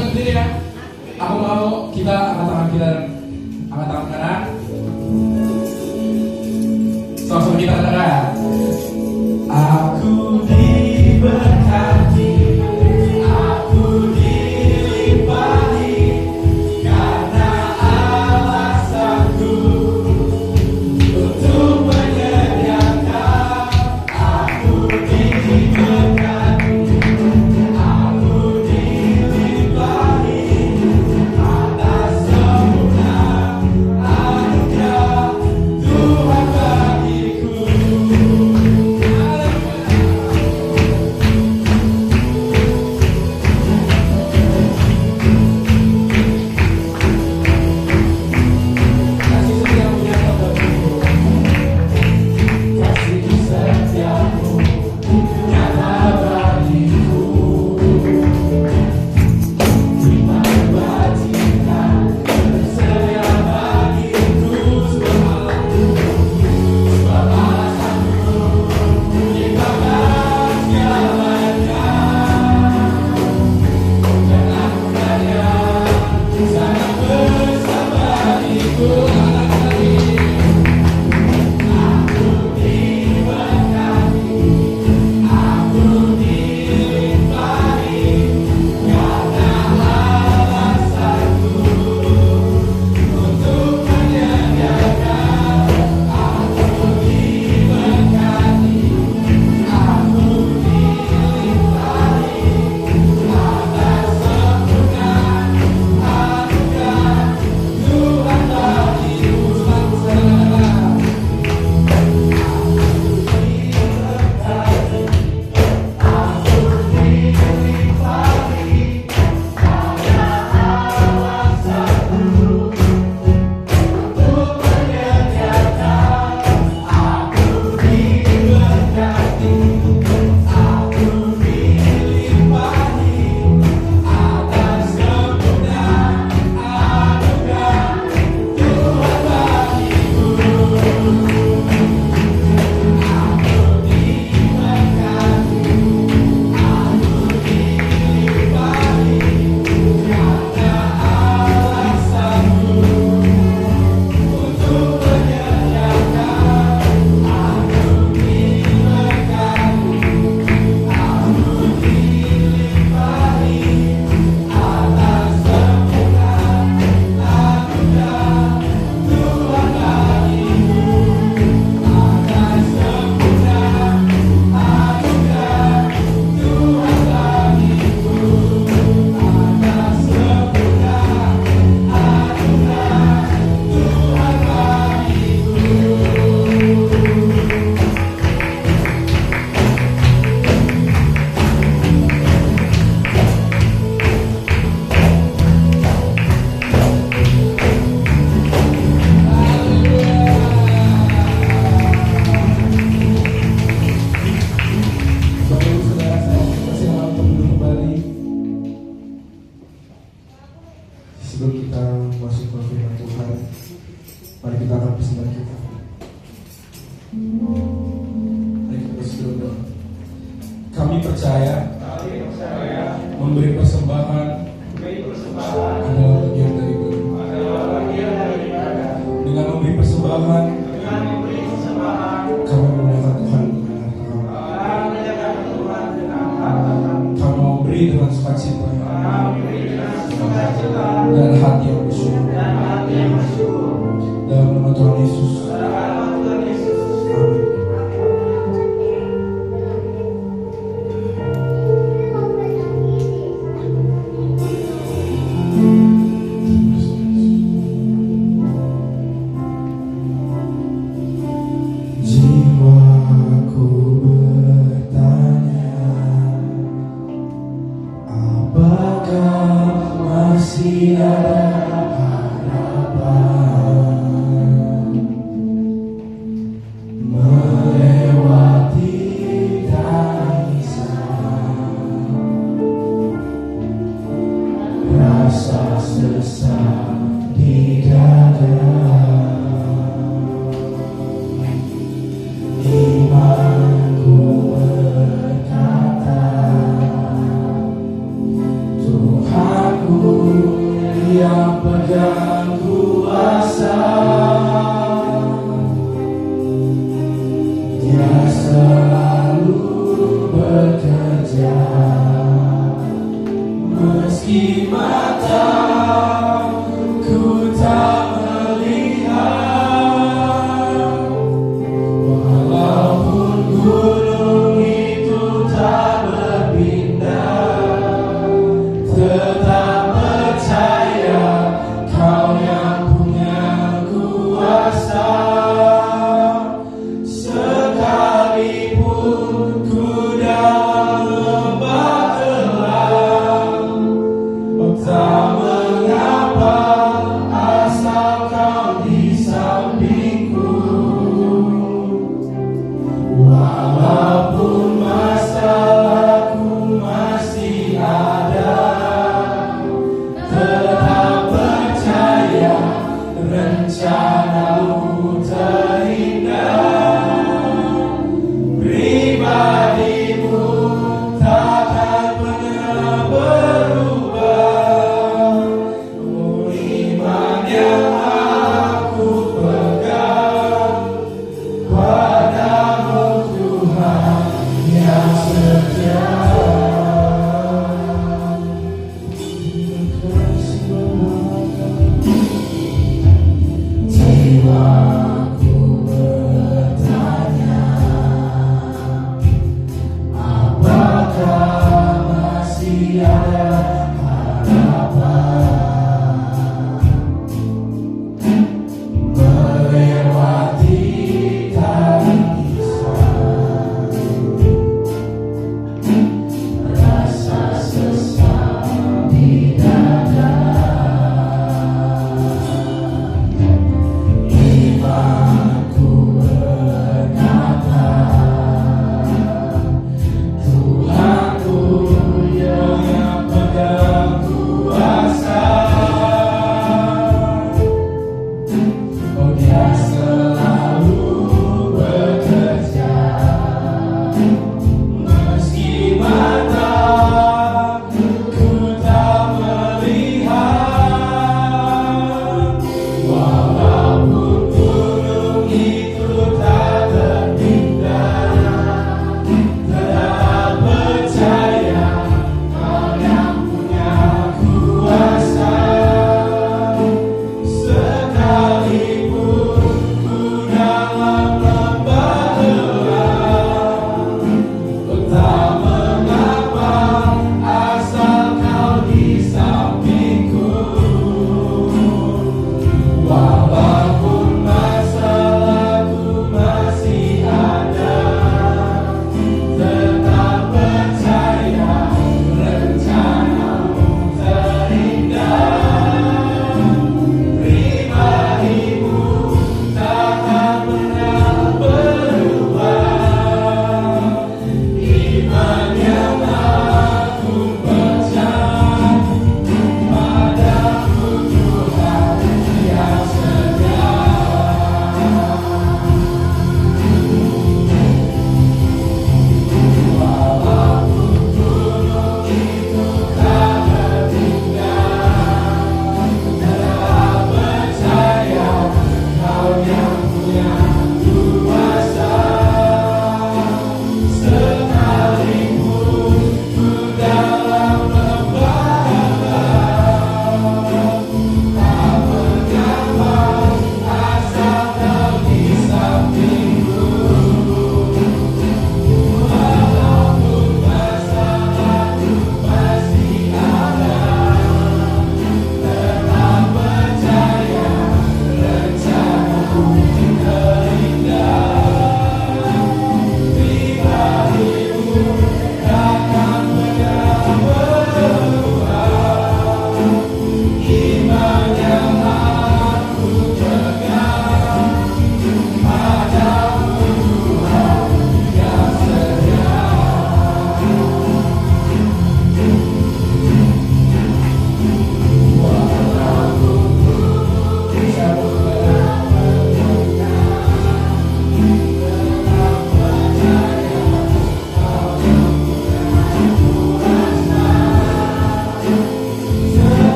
sempat berdiri ya. Aku mau kita angkat tangan kita dan angkat tangan kanan. Sama-sama kita katakan. Aku diberkati, aku dilimpahi, karena Allah sanggup untuk menyediakan. Aku diberkati, aku dilimpahi atas sempurna anugerah Tuhan bagiku. Sebelum kita masuk ke firman Tuhan, mari kita akan persembahan kita. Mari kita berdoa. Kami percaya memberi persembahan adalah bagian dari ibadah. Dengan memberi persembahan, kami memuliakan Tuhan dengan harta kami. Kami memberi dengan sukacita dan hati yang bersyukur. Dalam nama Tuhan Yesus. Amin. Jiwaku bertanya, apakah masih ada harapan melewati tangisan, rasa sesak di dada. Imanku berkata, Tuhanku pegang kuasa, Dia selalu bekerja, meski mataku tak melihat, walaupun gunung itu tak berpindah, tetap percaya Kau yang punya kuasa. Sekalipun ku dalam lembah gelap, tak mengapa asal Kau di sampingku. Walaupun masalahku masih ada, tetap percaya rencana-Mu terindah. Pribadi-Mu takkan pernah berubah. Oh, iman yang aku pegang padamu, Tuhan yang setia. Jiwaku bertanya, apakah masih ada harapan melewati tangisan, rasa sesak di dada. Imanku berkata, Tuhanku yang pegang kuasa.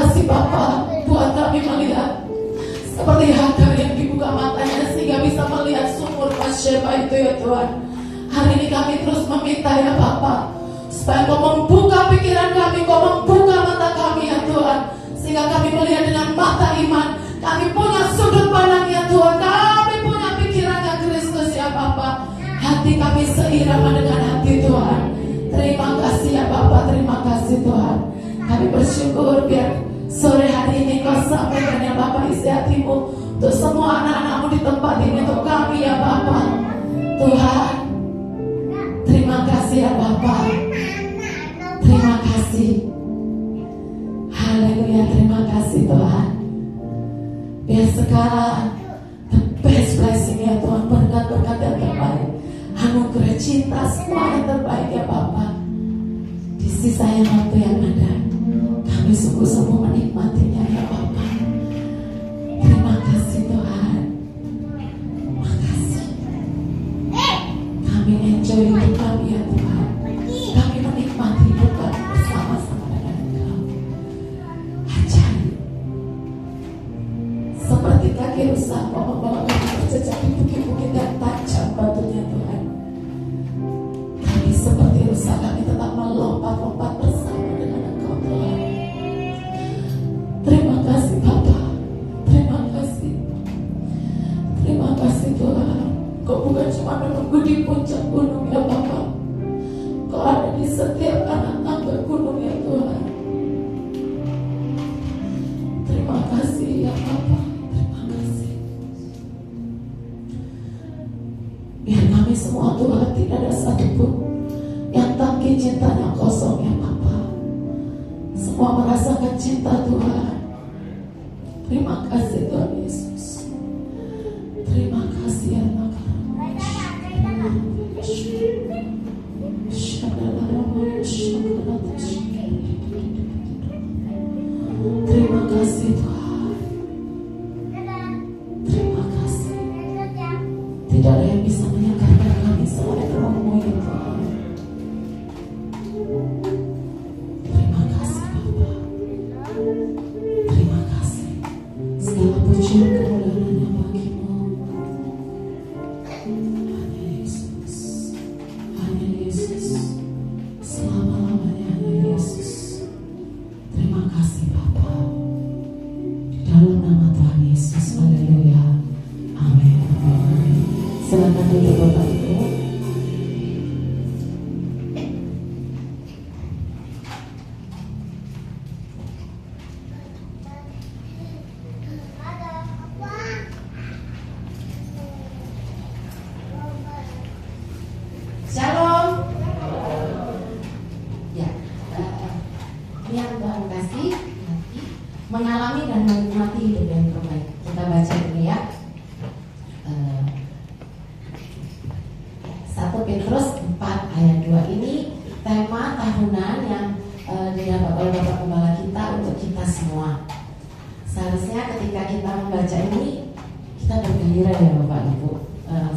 kasih Bapa buat kami melihat seperti Hagar yang dibuka matanya sehingga bisa melihat sumur Masyeba itu ya Tuhan. Hari ini kami terus meminta ya Bapa, supaya Kau membuka pikiran kami, Kau membuka mata kami ya Tuhan, sehingga kami melihat dengan mata iman. Kami punya sudut pandang ya Tuhan, kami punya pikirannya Kristus ya Bapa. Hati kami seirama dengan hati Tuhan. Terima kasih ya Bapa, terima kasih Tuhan. Kami bersyukur biar sore hari ini Kau sampaikan ya Bapa isi hatimu untuk semua anak-anakmu di tempat ini, untuk kami ya Bapa. Tuhan, terima kasih ya Bapa. Terima kasih. Haleluya, terima kasih Tuhan. Biar sekarang the best blessing ya Tuhan, berkat-berkat yang terbaik, anugerah cinta, semua yang terbaik ya Bapa. Di sisa yang waktu yang ada, kami sungguh-sungguh menikmatinya ya Bapa. Terima kasih Tuhan. Terima kasih. Kami enjoy hidup kami ya Tuhan. Kami menikmati hidup kami bersama-sama dengan Engkau. Ajaib. Seperti kaki rusa Kau membawa kami berjejak di bukit-bukit yang tajam batunya Tuhan. Kami seperti rusa, kami tetap melompat-lompat bersama dengan Engkau Tuhan. Terima kasih Bapa. Terima kasih. Terima kasih Tuhan. Kau bukan cuma menunggu di puncak gunung ya Bapa, Kau ada di setiap anak tangga gunung ya Tuhan. Terima kasih ya Bapa. Terima kasih. Biar kami semua Tuhan, tidak ada satupun yang tangki cintanya kosong ya Bapa. Semua merasakan cinta Tuhan. Terima kasih Tuhan Yesus. Terima kasih ya Tuhan. Terima kasih Tuhan. Terima kasih. Tidak ada yang bisa menyadarkan kami selain Roh-Mu ya Tuhan. Terima kasih Bapa. Terima kasih. Segala puji kemuliaan hanya bagi-Mu. Hanya Yesus. Hanya Yesus. Selama-lamanya hanya Yesus. Terima kasih Bapa. Di dalam nama Tuhan Yesus. Haleluya. Amin. Silakan duduk Bapak Ibu. Shalom. Ya, ini yang Tuhan kasih nanti mengalami dan menikmati hidup yang terbaik. Kita baca dulu ya. 1 Petrus 4 ayat 2 ini tema tahunan yang didapat oleh Bapak Gembala kita untuk kita semua. Seharusnya ketika kita membaca ini kita bergembira ya Bapak Ibu,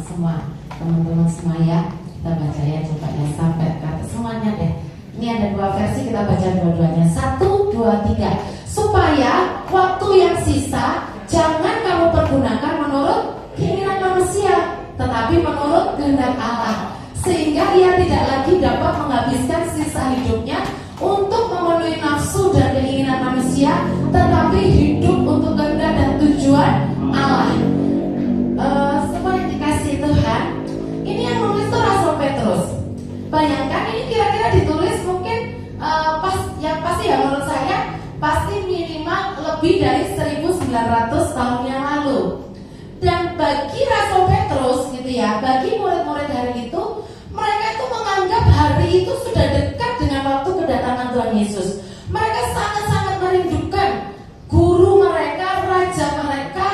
semua teman-teman semua ya. Kita baca ya, coba ya sampai kata semuanya deh. Ini ada 2 versi, kita baca dua-duanya. 1, 2, 3. Supaya waktu yang sisa jangan kamu pergunakan menurut keinginan manusia, tetapi menurut kehendak Allah, sehingga ia tidak lagi dapat menghabiskan sisa hidupnya untuk memenuhi nafsu dan keinginan manusia, tetapi hidup untuk kehendak dan tujuan Allah. Semua yang dikasih Tuhan, ini yang nulis itu Rasul Petrus. Bayangkan ini kira-kira ditulis mungkin pasti ya menurut saya pasti minimal lebih dari 1900 tahun yang lalu. Dan bagi Rasul Petrus gitu ya, bagi murid-murid hari itu, mereka itu menganggap hari itu sudah dekat dengan waktu kedatangan Tuhan Yesus. Mereka sangat-sangat merindukan guru mereka, raja mereka,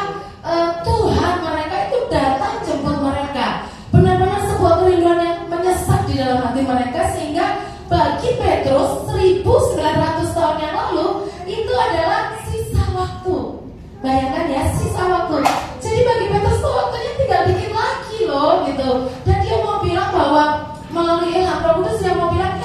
Tuhan mereka itu datang jemput mereka. Benar-benar sebuah kerinduan yang menyesat di dalam hati mereka, sehingga bagi Petrus 1900 tahun yang lalu itu adalah sisa waktu. Bayangkan ya, sisa waktu. Jadi bagi Petrus tuh waktunya tinggal dikit lagi loh gitu. Dan dia mau bilang bahwa melalui ilham Roh Kudus, dia mau bilang,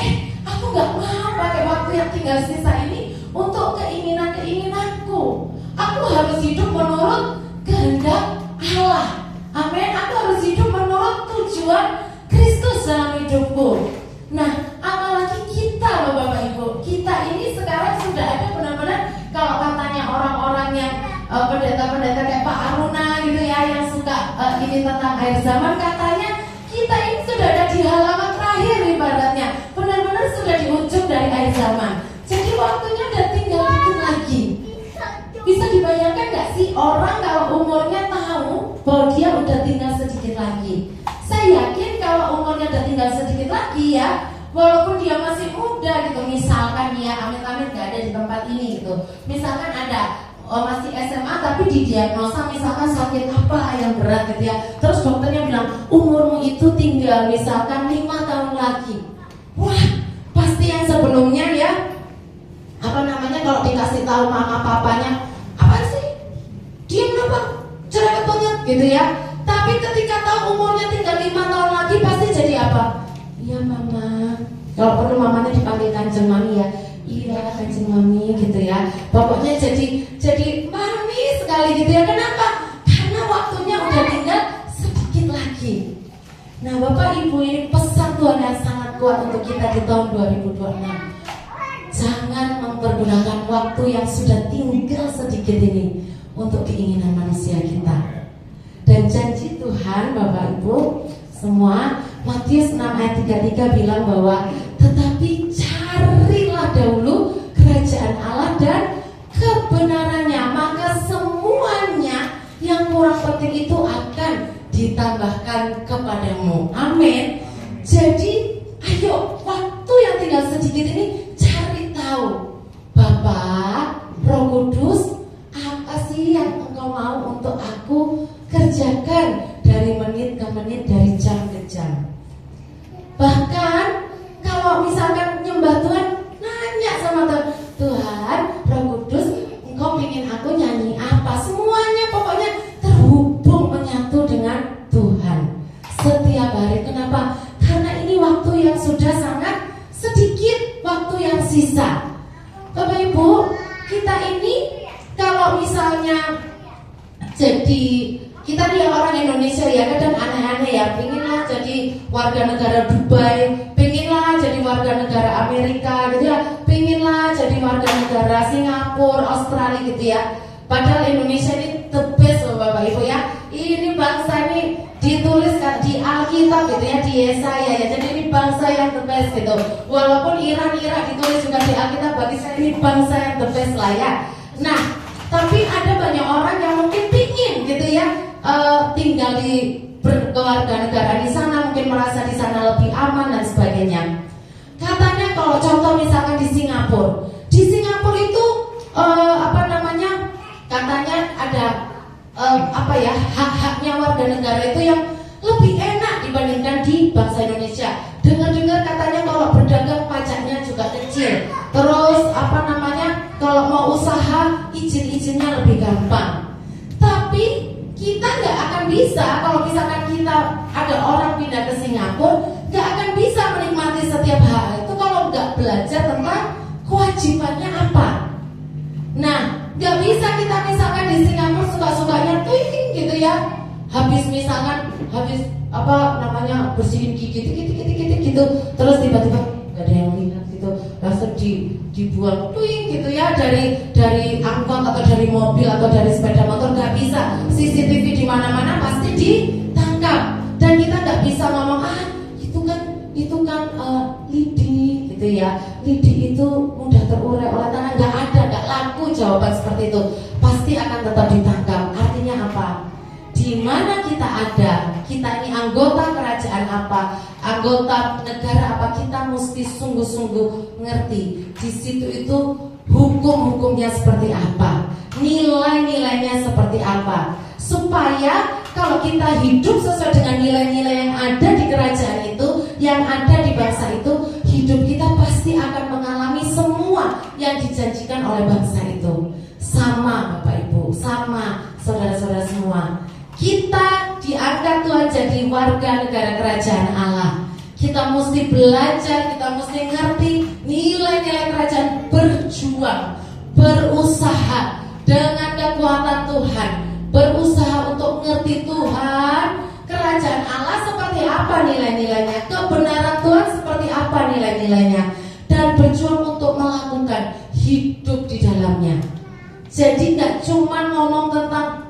aku gak mau pakai waktu yang tinggal sisa ini untuk keinginan-keinginanku. Aku harus hidup menurut kehendak Allah. Amin. Aku harus hidup menurut tujuan Kristus dalam hidupku. Nah, apalagi kita loh Bapak Ibu, kita ini sekarang sudah ada benar-benar, kalau katanya orang-orang yang pendeta-pendeta kayak Pak Aruna gitu ya, yang suka ini tentang akhir zaman, katanya kita ini sudah ada di halaman terakhir ibaratnya, benar-benar sudah di ujung dari akhir zaman. Jadi waktunya udah tinggal dikit lagi. Bisa dibayangkan gak sih orang kalau umurnya tahu bahwa dia udah tinggal sedikit lagi? Saya yakin kalau umurnya udah tinggal sedikit lagi ya, walaupun dia masih muda gitu, misalkan dia amit-amit gak ada di tempat ini gitu, misalkan ada masih SMA tapi didiagnosa misalkan sakit apa yang berat gitu ya, terus dokternya bilang umurmu itu tinggal misalkan 5 tahun lagi. Wah, pasti yang sebelumnya ya, kalau dikasih tahu mama papanya, apa sih? Dia kenapa? Cerewet banget gitu ya. Tapi ketika tahu umurnya tinggal 5 tahun lagi, pasti jadi apa? Iya mama. Kalau perlu mamanya dipanggil kanjeng mami ya. Iya kanjeng mami gitu ya. Pokoknya jadi manis sekali gitu ya. Kenapa? Karena waktunya udah tinggal sedikit lagi. Nah Bapak Ibu, ini pesan Tuhan yang sangat kuat untuk kita di tahun 2026. Jangan mempergunakan waktu yang sudah tinggal sedikit ini untuk keinginan manusia kita. Dan janji Tuhan Bapak Ibu semua, Matius 6 ayat 33 bilang bahwa tetapi carilah dahulu kerajaan Allah dan kebenarannya, maka semuanya yang kurang penting itu akan ditambahkan kepadamu. Amin. Jadi ayo, waktu yang tinggal sedikit ini cari tahu, Bapak Roh Kudus, apa sih yang engkau mau untuk aku kerjakan dari menit ke menit, dari jam ke jam. Bahkan kalau misalkan nyembah Tuhan, nanya sama Tuhan, Tuhan Roh Kudus, engkau ingin aku nyanyi apa? Semuanya pokoknya terhubung menyatu dengan Tuhan setiap hari. Kenapa? Karena ini waktu yang sudah sangat sedikit, waktu yang sisa. Bapak Ibu, kita ini kalau misalnya jadi, kita nih orang Indonesia ya kadang aneh-aneh ya, pengenlah jadi warga negara Dubai, pengenlah jadi warga negara Amerika gitu ya, pengenlah jadi warga negara Singapura, Australia gitu ya. Padahal Indonesia ini the best loh Bapak Ibu ya. Ini bangsa ini ditulis di Alkitab gitu ya, di Yesaya ya. Jadi ini bangsa yang the best gitu. Walaupun Irak ditulis juga di Alkitab, bagi saya ini bangsa yang the best lah ya. Nah, tapi ada banyak orang yang mungkin pingin gitu ya, tinggal di berkewarganegaraan di sana, mungkin merasa di sana lebih aman dan sebagainya. Katanya kalau contoh misalkan di Singapura itu katanya ada hak-haknya warga negara itu yang lebih enak dibandingkan di bangsa Indonesia. Dengar-dengar katanya kalau berdagang pajaknya juga kecil. Terus kalau mau usaha izin-izinnya lebih gampang. Tapi kita nggak akan bisa kalau misalkan kita ada orang pindah ke Singapura, nggak akan bisa menikmati setiap hal itu kalau nggak belajar tentang kewajibannya apa. Nah, nggak bisa kita misalkan di Singapura suka-sukanya tweeting gitu ya. Habis bersihin gigi gitu, terus tiba-tiba nggak ada yang lihat gitu, langsung dibuang twing gitu ya dari angkot atau dari mobil atau dari sepeda motor. Nggak bisa, CCTV di mana-mana pasti ditangkap. Dan kita nggak bisa ngomong itu kan lidi gitu ya, lidi itu mudah terurai oleh tanah. Nggak laku jawaban seperti itu, pasti akan tetap ditangkap. Artinya apa? Di mana kita ada, kita ini anggota kerajaan apa, anggota negara apa, kita mesti sungguh-sungguh ngerti di situ itu hukum-hukumnya seperti apa, nilai-nilainya seperti apa, supaya kalau kita hidup sesuai dengan nilai-nilai yang ada di kerajaan itu, yang ada di bangsa itu, hidup kita pasti akan mengalami semua yang dijanjikan oleh bangsa itu. Sama Bapak Ibu, sama saudara-saudara semua. Kita diangkat Tuhan jadi warga negara kerajaan Allah. Kita mesti belajar, kita mesti ngerti nilai-nilai kerajaan, berjuang berusaha dengan kekuatan Tuhan, berusaha untuk ngerti Tuhan, kerajaan Allah seperti apa nilai-nilainya, kebenaran Tuhan seperti apa nilai-nilainya, dan berjuang untuk melakukan hidup di dalamnya. Jadi nggak cuma ngomong tentang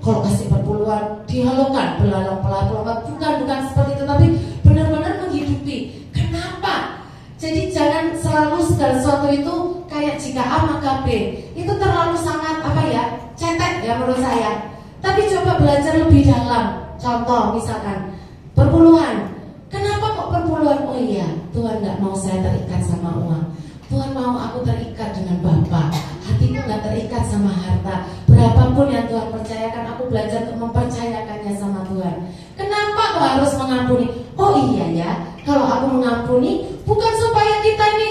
kalau kasih perpuluhan dihalokan belalang pelak, bukan seperti itu, tapi benar-benar menghidupi. Kenapa? Jadi jangan selalu segala sesuatu itu kayak jika A maka B. Itu terlalu sangat cetek ya menurut saya. Tapi coba belajar lebih dalam. Contoh misalkan perpuluhan. Kenapa kok perpuluhan? Oh iya, Tuhan nggak mau saya terikat sama uang. Tuhan mau aku terikat dengan Bapa. Hatiku nggak terikat sama harta. Berapapun yang Tuhan percayakan, aku belajar untuk mempercayakannya sama Tuhan. Kenapa kok harus mengampuni? Oh iya ya, kalau aku mengampuni bukan supaya kita ini,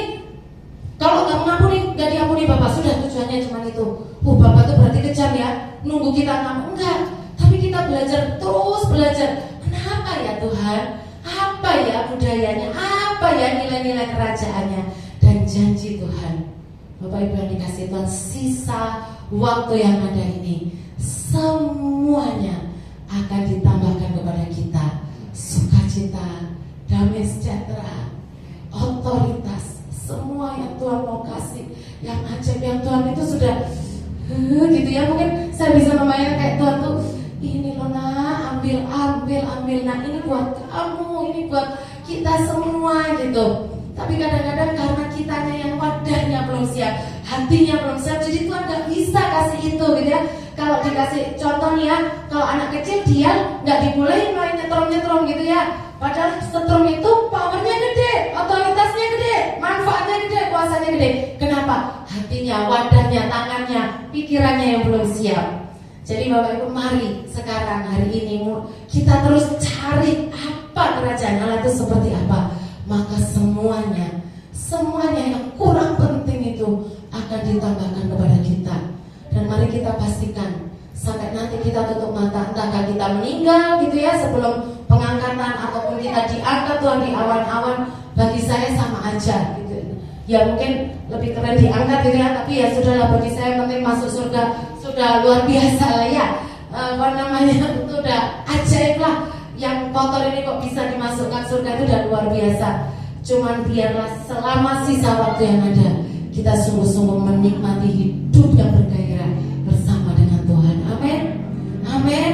kalau nggak mengampuni, nggak diampuni Bapak, sudah tujuannya cuma itu. Bapak tuh berarti kejam ya, nunggu kita ngampuni. Enggak, tapi kita belajar, terus belajar. Kenapa ya Tuhan? Apa ya budayanya? Apa ya nilai-nilai kerajaannya? Dan janji Tuhan, Bapak Ibu yang dikasih Tuhan, sisa waktu yang ada ini semuanya akan ditambahkan kepada kita. Sukacita, damai sejahtera, otoritas, semua yang Tuhan mau kasih, yang ajaib, yang Tuhan itu sudah gitu ya. Mungkin saya bisa membayangkan kayak Tuhan tuh, ini loh nak, ambil, nah ini buat kamu, ini buat kita semua gitu. Tapi kadang-kadang karena kitanya yang wadahnya belum siap, hatinya belum siap, jadi Tuhan gak bisa kasih itu gitu ya. Kalau dikasih contoh nih ya, kalau anak kecil dia gak dibolehin main nyetrum gitu ya. Padahal setrum itu powernya gede, otoritasnya gede, manfaatnya gede, kuasanya gede. Kenapa? Hatinya, wadahnya, tangannya, pikirannya yang belum siap. Jadi Bapak Ibu, mari sekarang hari ini kita terus cari apa kerajaan Allah itu seperti apa. Maka semuanya yang kurang penting itu akan ditambahkan kepada kita. Dan mari kita pastikan sampai nanti kita tutup mata, entahkah kita meninggal gitu ya sebelum pengangkatan, ataupun kita diangkat Tuhan di awan-awan. Bagi saya sama aja gitu. Ya mungkin lebih keren diangkat gitu ya, tapi ya sudahlah, bagi saya penting masuk surga sudah luar biasa lah ya. Itu udah ajaib lah. Yang kotor ini kok bisa dimasukkan surga, itu udah luar biasa. Cuman biarlah selama sisa waktu yang ada, kita sungguh-sungguh menikmati hidup yang bergairah bersama dengan Tuhan. Amin. Amin.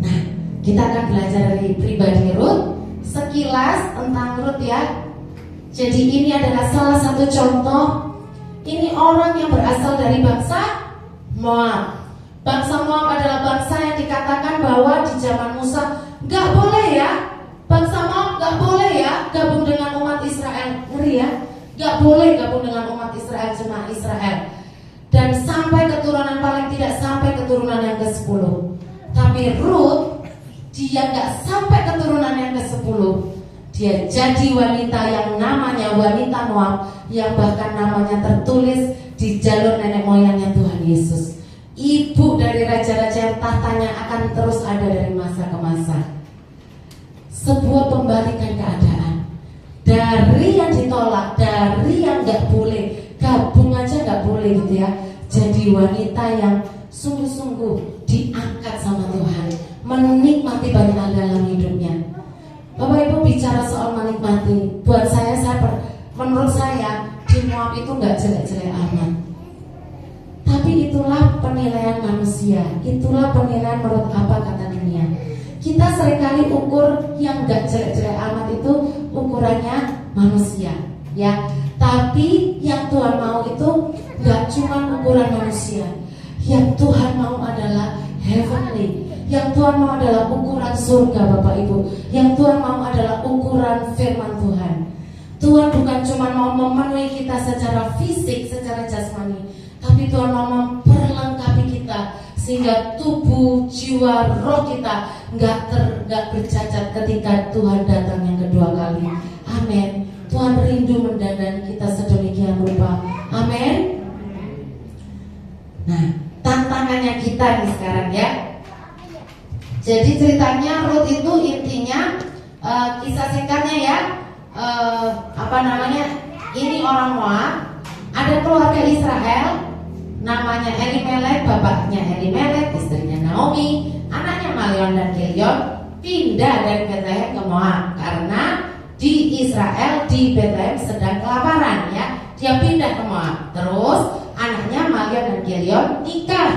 Nah, kita akan belajar dari pribadi Rut. Sekilas tentang Rut ya. Jadi ini adalah salah satu contoh. Ini orang yang berasal dari bangsa Moab. Bangsa Moab adalah bangsa yang dikatakan bahwa di zaman Musa gak boleh ya, bangsa Moab gak boleh ya gabung dengan umat Israel. Ngeri ya, gak boleh gabung dengan umat Israel, jemaat Israel. Dan sampai keturunan, paling tidak sampai keturunan yang ke-10. Tapi Rut, dia gak sampai keturunan yang ke-10. Dia jadi wanita yang namanya wanita Moab, yang bahkan namanya tertulis di jalur nenek moyangnya Tuhan Yesus. Ibu dari raja-raja yang tahtanya akan terus ada dari masa ke masa. Sebuah pembalikan keadaan. Dari yang ditolak, dari yang gak boleh, gabung aja gak boleh gitu ya. Jadi wanita yang sungguh-sungguh diangkat sama Tuhan, menikmati banyak hal dalam hidupnya. Bapak Ibu bicara soal menikmati, buat saya menurut saya di Moab itu gak jelek-jelek amat. Tapi itulah penilaian manusia, itulah penilaian menurut apa kata dunia. Kita seringkali ukur yang gak jelek-jelek amat itu ukurannya manusia, ya. Tapi yang Tuhan mau itu gak cuma ukuran manusia. Yang Tuhan mau adalah heavenly. Yang Tuhan mau adalah ukuran surga, Bapak Ibu. Yang Tuhan mau adalah ukuran firman Tuhan. Tuhan bukan cuma mau memenuhi kita secara fisik, secara jasmani, tapi Tuhan mau memperlengkapi kita sehingga tubuh, jiwa, roh kita nggak bercacat ketika Tuhan datang yang kedua kali. Amin. Tuhan rindu mendandani kita sedemikian rupa. Amin. Nah, tantangannya kita nih sekarang ya. Jadi ceritanya Rut itu intinya kisah singkatnya ya, ini orang Moab, ada keluarga Israel, namanya Elimelek, bapaknya Elimelek, istrinya Naomi, anaknya Malion dan Kilion, pindah dari Bethlehem ke Moab karena di Israel di Bethlehem sedang kelaparan ya. Dia pindah ke Moab. Terus anaknya Malion dan Kilion nikah.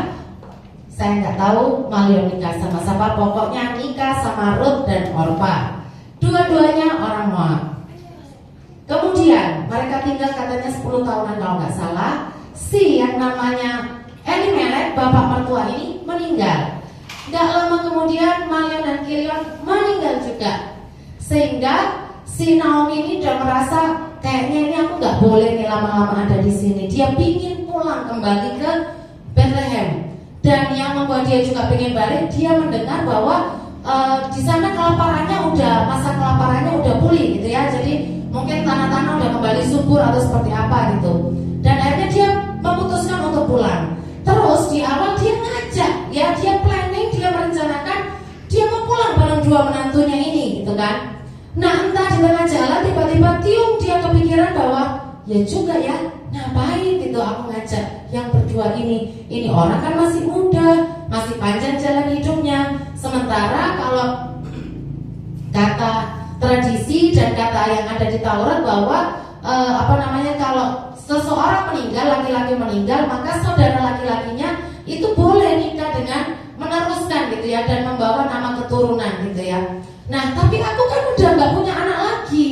Saya nggak tahu Malion nikah sama siapa, pokoknya nikah sama Ruth dan Orpa. Dua-duanya orang Moab. Kemudian mereka tinggal katanya 10 tahunan kalau nggak salah. Si yang namanya Elimelek, bapak mertua ini meninggal. Gak lama kemudian Malion dan Kilion meninggal juga. Sehingga si Naomi ini udah merasa kayaknya ini aku gak boleh nih lama-lama ada di sini. Dia pingin pulang kembali ke Bethlehem. Dan yang membuat dia juga pingin balik, dia mendengar bahwa di sana masa kelaparannya udah pulih gitu ya. Jadi mungkin tanah-tanah udah kembali subur atau seperti apa gitu. Dan akhirnya dia memutuskan untuk pulang. Terus di awal dia ngajak, ya dia planning, dia merencanakan dia mau pulang bareng dua menantunya ini, gitu kan? Nah entah di tengah jalan tiba-tiba tiung dia kepikiran bahwa ya juga ya ngapain gitu aku ngajak yang berdua ini. Ini orang kan masih muda, masih panjang jalan hidupnya. Sementara kalau kata tradisi dan kata yang ada di Taurat bahwa kalau seseorang meninggal, laki-laki meninggal, maka saudara laki-lakinya itu boleh nikah dengan meneruskan gitu ya, dan membawa nama keturunan gitu ya. Nah tapi aku kan udah gak punya anak lagi,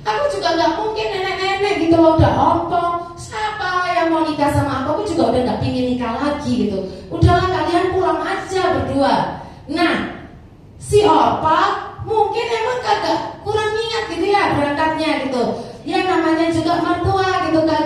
aku juga gak mungkin nenek-nenek gitu loh, udah ompong. Siapa yang mau nikah sama aku juga udah gak pingin nikah lagi gitu. Udahlah kalian pulang aja berdua. Nah si Orpa mungkin emang kagak kurang niat gitu ya berangkatnya gitu. Ya namanya juga mertua gitu kan,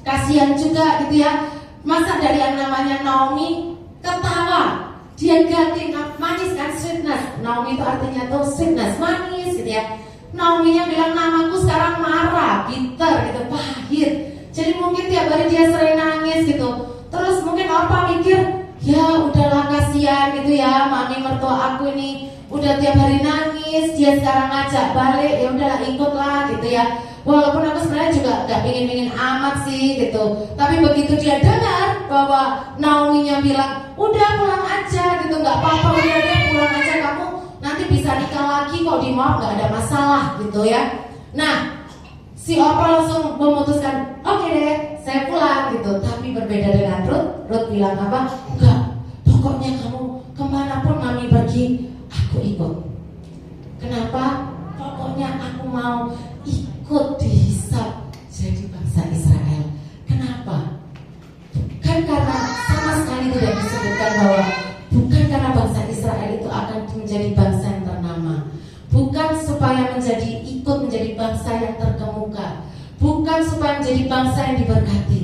kasihan juga gitu ya. Masa dari yang namanya Naomi ketawa, dia ganti manis kan, sweetness. Naomi itu artinya tuh sweetness, manis gitu ya. Naomi-nya bilang namaku sekarang marah, bitter gitu, pahit. Jadi mungkin tiap hari dia sering nangis gitu. Terus mungkin Orpa mikir, ya udahlah kasihan gitu ya, mami mertua aku ini udah tiap hari nangis, dia sekarang ngajak balik, ya udahlah ikutlah gitu ya. Walaupun aku sebenarnya juga gak pingin amat sih gitu. Tapi begitu dia dengar bahwa Naomi-nya bilang udah pulang aja gitu, gak apa-apa, udah deh pulang aja, kamu nanti bisa nikah lagi kok di Moab, gak ada masalah gitu ya. Nah si Orpa langsung memutuskan oke deh saya pulang gitu. Tapi berbeda dengan Ruth bilang apa? Enggak, pokoknya kamu kemanapun mami pergi aku ikut. Kenapa? Pokoknya aku mau ikut dihisap jadi bangsa Israel. Kenapa? Bukan karena sama sekali tidak disebutkan bahwa bukan karena bangsa Israel itu akan menjadi bangsa yang ternama, bukan supaya ikut menjadi bangsa yang terkemuka, bukan supaya menjadi bangsa yang diberkati.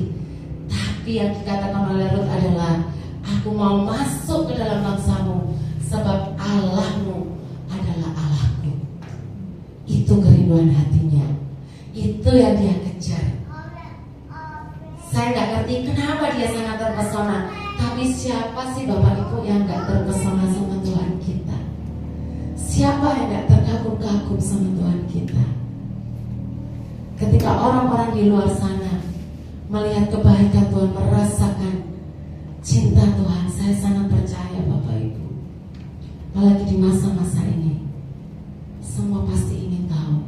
Tapi yang dikatakan oleh Ruth adalah aku mau masuk ke dalam bangsamu sebab Allahmu adalah Allahku. Itu kerinduan hatinya, itu yang dia kejar. Saya nggak ngerti kenapa dia sangat terpesona. Tapi siapa sih Bapak Ibu yang nggak terpesona sama Tuhan kita? Siapa yang nggak terkagum-kagum sama Tuhan kita? Ketika orang-orang di luar sana melihat kebaikan Tuhan, merasakan cinta Tuhan, saya sangat percaya Bapak Ibu, apalagi di masa-masa ini, semua pasti ingin tahu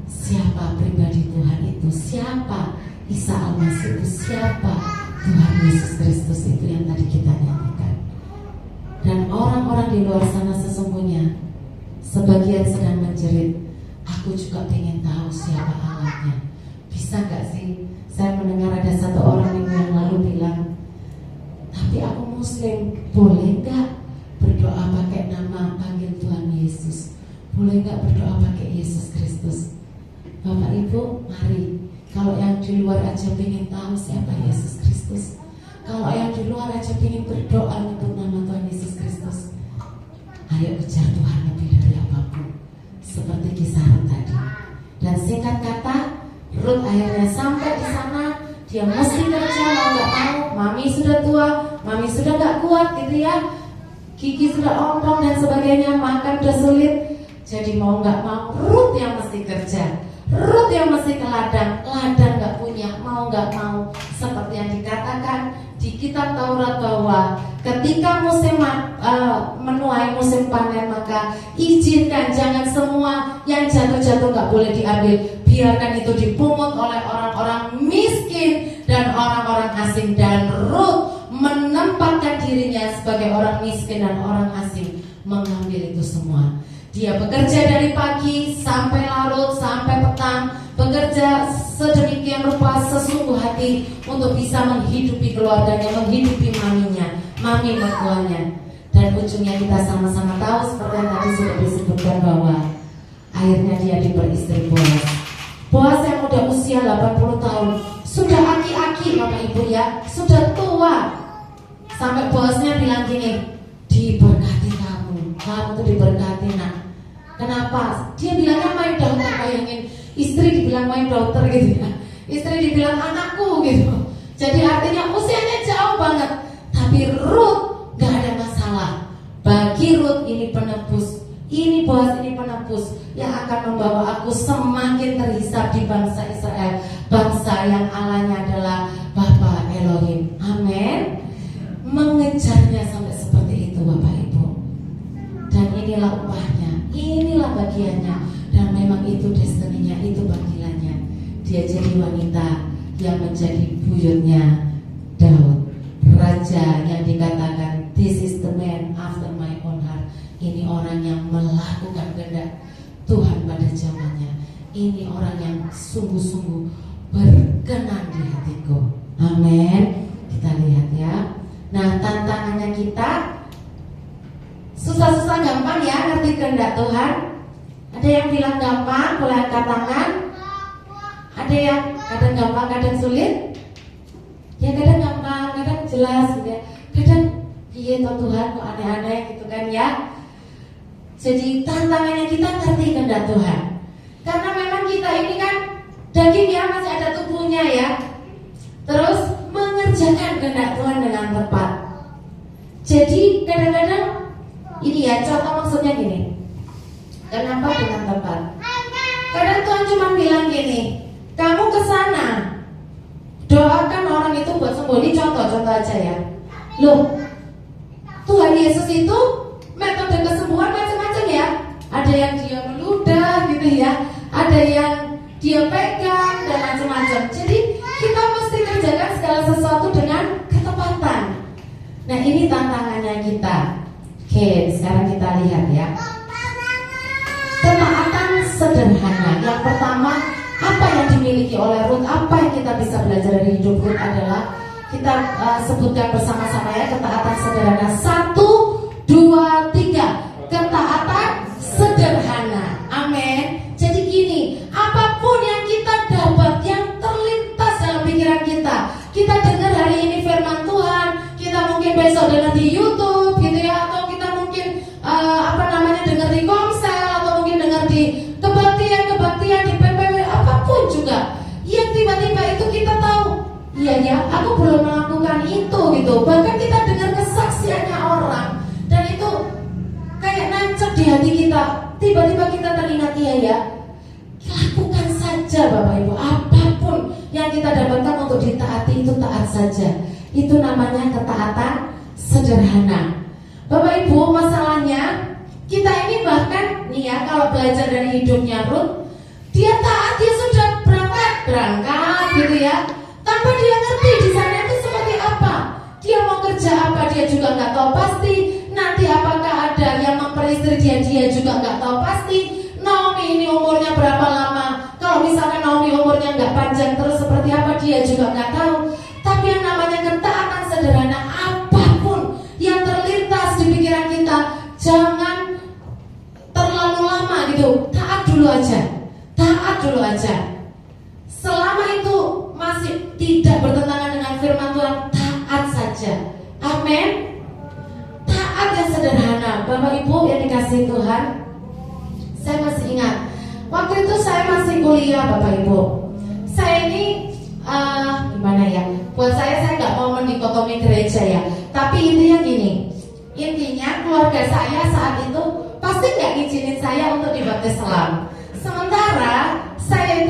siapa pribadi Tuhan itu, siapa Isa Al-Masih itu, siapa Tuhan Yesus Kristus itu yang tadi kita nyanyikan. Dan orang-orang di luar sana sesungguhnya sebagian sedang menjerit, aku juga pengen tahu siapa Allahnya. Bisa gak sih? Saya mendengar ada satu orang minggu yang lalu bilang, tapi aku Muslim, boleh gak berdoa pakai nama panggil Tuhan Yesus? Boleh gak berdoa pakai Yesus Kristus? Bapak Ibu, mari. Kalau yang di luar aja pengen tahu siapa Yesus Kristus, kalau yang di luar aja pengen berdoa untuk nama Tuhan Yesus Kristus, ayo kejar Tuhan lebih dari apapun, seperti kisah Ruth tadi. Dan singkat kata, Ruth akhirnya sampai di sana. Dia mesti kerja mau nggak mau. Mami sudah tua, mami sudah nggak kuat gitu ya. Gigi sudah ompong dan sebagainya, makan udah sulit. Jadi mau nggak mau Ruth yang mesti kerja. Rut yang mesti ke ladang, ladang gak punya, mau gak mau. Seperti yang dikatakan di kitab Taurat bahwa ketika musim menuai musim panen, maka izinkan jangan semua yang jatuh-jatuh gak boleh diambil. Biarkan itu dipungut oleh orang-orang miskin dan orang-orang asing. Dan Rut menempatkan dirinya sebagai orang miskin dan orang asing, mengambil itu semua. Dia bekerja dari pagi sampai larut, sampai petang, bekerja sedemikian rupa sesungguh hati untuk bisa menghidupi keluarganya, menghidupi mami mertuanya. Dan ujungnya kita sama-sama tahu seperti yang tadi sudah disebutkan bahwa akhirnya dia diperistri Boaz. Boaz yang udah usia 80 tahun, sudah aki-aki Bapak Ibu ya, sudah tua. Sampai Boaznya bilang gini, diberkati kamu tuh diberkati nak. Kenapa? Dia bilangnya my daughter, bayangin istri dibilang my daughter gitu ya, istri dibilang anakku gitu. Jadi artinya usianya jauh banget. Tapi Rut gak ada masalah. Bagi Rut ini penebus, ini Boaz ini penebus yang akan membawa aku semakin terhisap di bangsa Israel, bangsa yang Allahnya adalah Bapa Elohim. Amin. Mengejarnya sampai seperti itu Bapak Ibu. Dan inilah upahnya, inilah bagiannya. Dan memang itu destininya, itu panggilannya. Dia jadi wanita yang menjadi buyutnya Daud, raja yang dikatakan this is the man after my own heart. Ini orang yang melakukan kehendak Tuhan pada zamannya. Ini orang yang sungguh-sungguh berkenan di hatiku. Amin. Kita lihat ya. Nah, tantangannya kita susah-susah gampang ya ngerti kehendak Tuhan. Ada yang bilang gampang, boleh angkat tangan. Ada yang kadang gampang, kadang sulit. Ya kadang gampang, kadang jelas gitu ya. Kadang iya toh Tuhan kok aneh-aneh gitu kan ya. Jadi tantangannya kita ngerti kehendak Tuhan. Karena memang kita ini kan daging ya, masih ada tubuhnya ya. Terus mengerjakan kehendak Tuhan dengan tepat. Jadi kadang-kadang ini ya, contoh maksudnya gini. Kenapa dengan tepat? Kadang Tuhan cuma bilang gini, kamu ke sana, doakan orang itu buat sembuh. Ini contoh aja ya. Loh, Tuhan Yesus itu metode kesembuhan macam-macam ya. Ada yang dia meludah gitu ya, ada yang dia pegang dan macam-macam. Jadi kita mesti kerjakan segala sesuatu dengan ketepatan. Nah ini tantangannya kita. Oke, sekarang kita lihat ya. Ketaatan sederhana. Yang pertama, apa yang dimiliki oleh Rut, apa yang kita bisa belajar dari hidup Rut adalah kita sebutkan bersama-sama ya, ketaatan sederhana. 1, 2, 3. Ketaatan sederhana. Amin. Jadi gini, apapun yang kita dapat, yang terlintas dalam pikiran kita, kita dengar hari ini firman Tuhan, kita mungkin besok dengar di YouTube gitu ya, atau kita mungkin dengar di komsel, atau mungkin dengar di kebaktian di PPW, apapun juga yang tiba-tiba itu kita tahu, iya ya, aku belum melakukan itu gitu. Bahkan kita dengar kesaksiannya orang dan itu kayak nancep di hati kita. Tiba-tiba kita teringat, iya ya, lakukan saja Bapak Ibu. Apapun yang kita dapatkan untuk ditaati itu taat saja. Itu namanya ketaatan sederhana. Bapak Ibu, masalahnya kita ini bahkan nih ya, kalau belajar dari hidupnya Rut, dia taat, dia sudah berangkat gitu ya, tanpa dia ngerti di sana itu seperti apa. Dia mau kerja apa dia juga nggak tahu pasti. Nanti apakah ada yang memperistri dia juga nggak tahu pasti. Naomi ini umurnya berapa lama? Kalau misalkan Naomi umurnya nggak panjang terus seperti apa dia juga nggak tahu. Tapi yang namanya ketaatan sederhana, apapun yang terlintas di pikiran kita, jangan terlalu lama gitu. Taat dulu aja. Selama itu masih tidak bertentangan dengan firman Tuhan, taat saja. Amin. Taat yang sederhana. Bapak Ibu yang dikasihi Tuhan, saya masih ingat waktu itu saya masih kuliah Bapak Ibu. Saya ini gimana ya? Buat saya nggak mau mendikotomi gereja ya. Tapi intinya gini, intinya keluarga saya saat itu pasti nggak ngizinin saya untuk dibaptis Islam. Sementara saya itu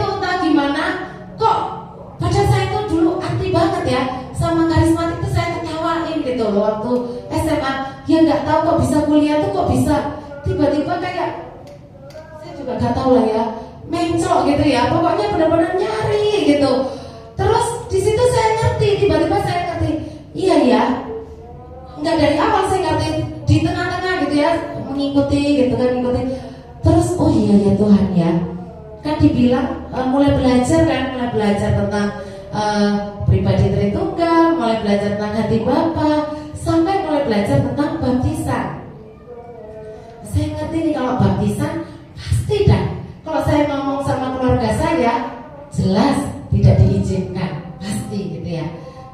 ya, sama karismatik tuh saya ketawain gitu loh waktu SMA. Ya nggak tahu kok bisa kuliah tuh kok bisa tiba-tiba kayak saya juga nggak tahu lah ya, mencok gitu ya. Pokoknya benar-benar nyari gitu. Terus di situ saya ngerti, tiba-tiba saya ngerti, iya ya, nggak dari awal saya ngerti, di tengah-tengah gitu ya, mengikuti gitu kan, mengikuti. Terus oh iya ya Tuhan ya, kan dibilang mulai belajar tentang pribadi Tritunggal, mulai belajar tentang hati Bapa, sampai mulai belajar tentang baptisan. Saya ngerti nih kalau baptisan pasti dah, kalau saya ngomong sama keluarga saya jelas tidak diizinkan, pasti gitu ya.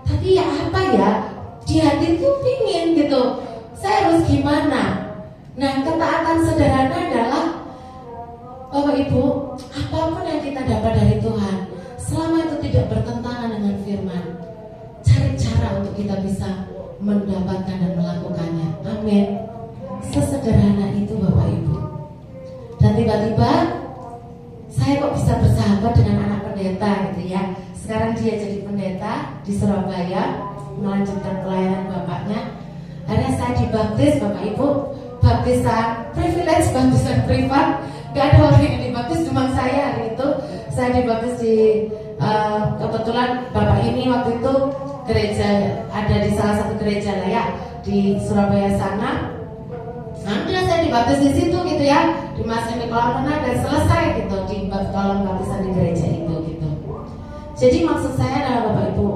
Tapi ya apa ya, di hati tuh pingin gitu, saya harus gimana? Nah, ketaatan sederhana adalah Bapak Ibu, apapun yang kita dapat dari Tuhan, selama itu tidak bertentangan dengan firman, cari cara untuk kita bisa mendapatkan dan melakukannya. Amin. Sesederhana itu Bapak Ibu. Dan tiba-tiba saya kok bisa bersahabat dengan anak pendeta gitu ya. Sekarang dia jadi pendeta di Surabaya, melanjutkan pelayanan bapaknya. Akhirnya saya dibaptis Bapak Ibu, baptisan privilege, baptisan privat. Gak ada orang yang dibaptis, cuma saya hari itu. Saya dibaptis di kebetulan bapak ini waktu itu gereja, ada di salah satu gereja lah ya di Surabaya sana. Nah, saya dibaptis di situ gitu ya, dimasukin di kolam renang dan selesai gitu di kolam baptisan di gereja itu gitu. Jadi maksud saya adalah Bapak Ibu,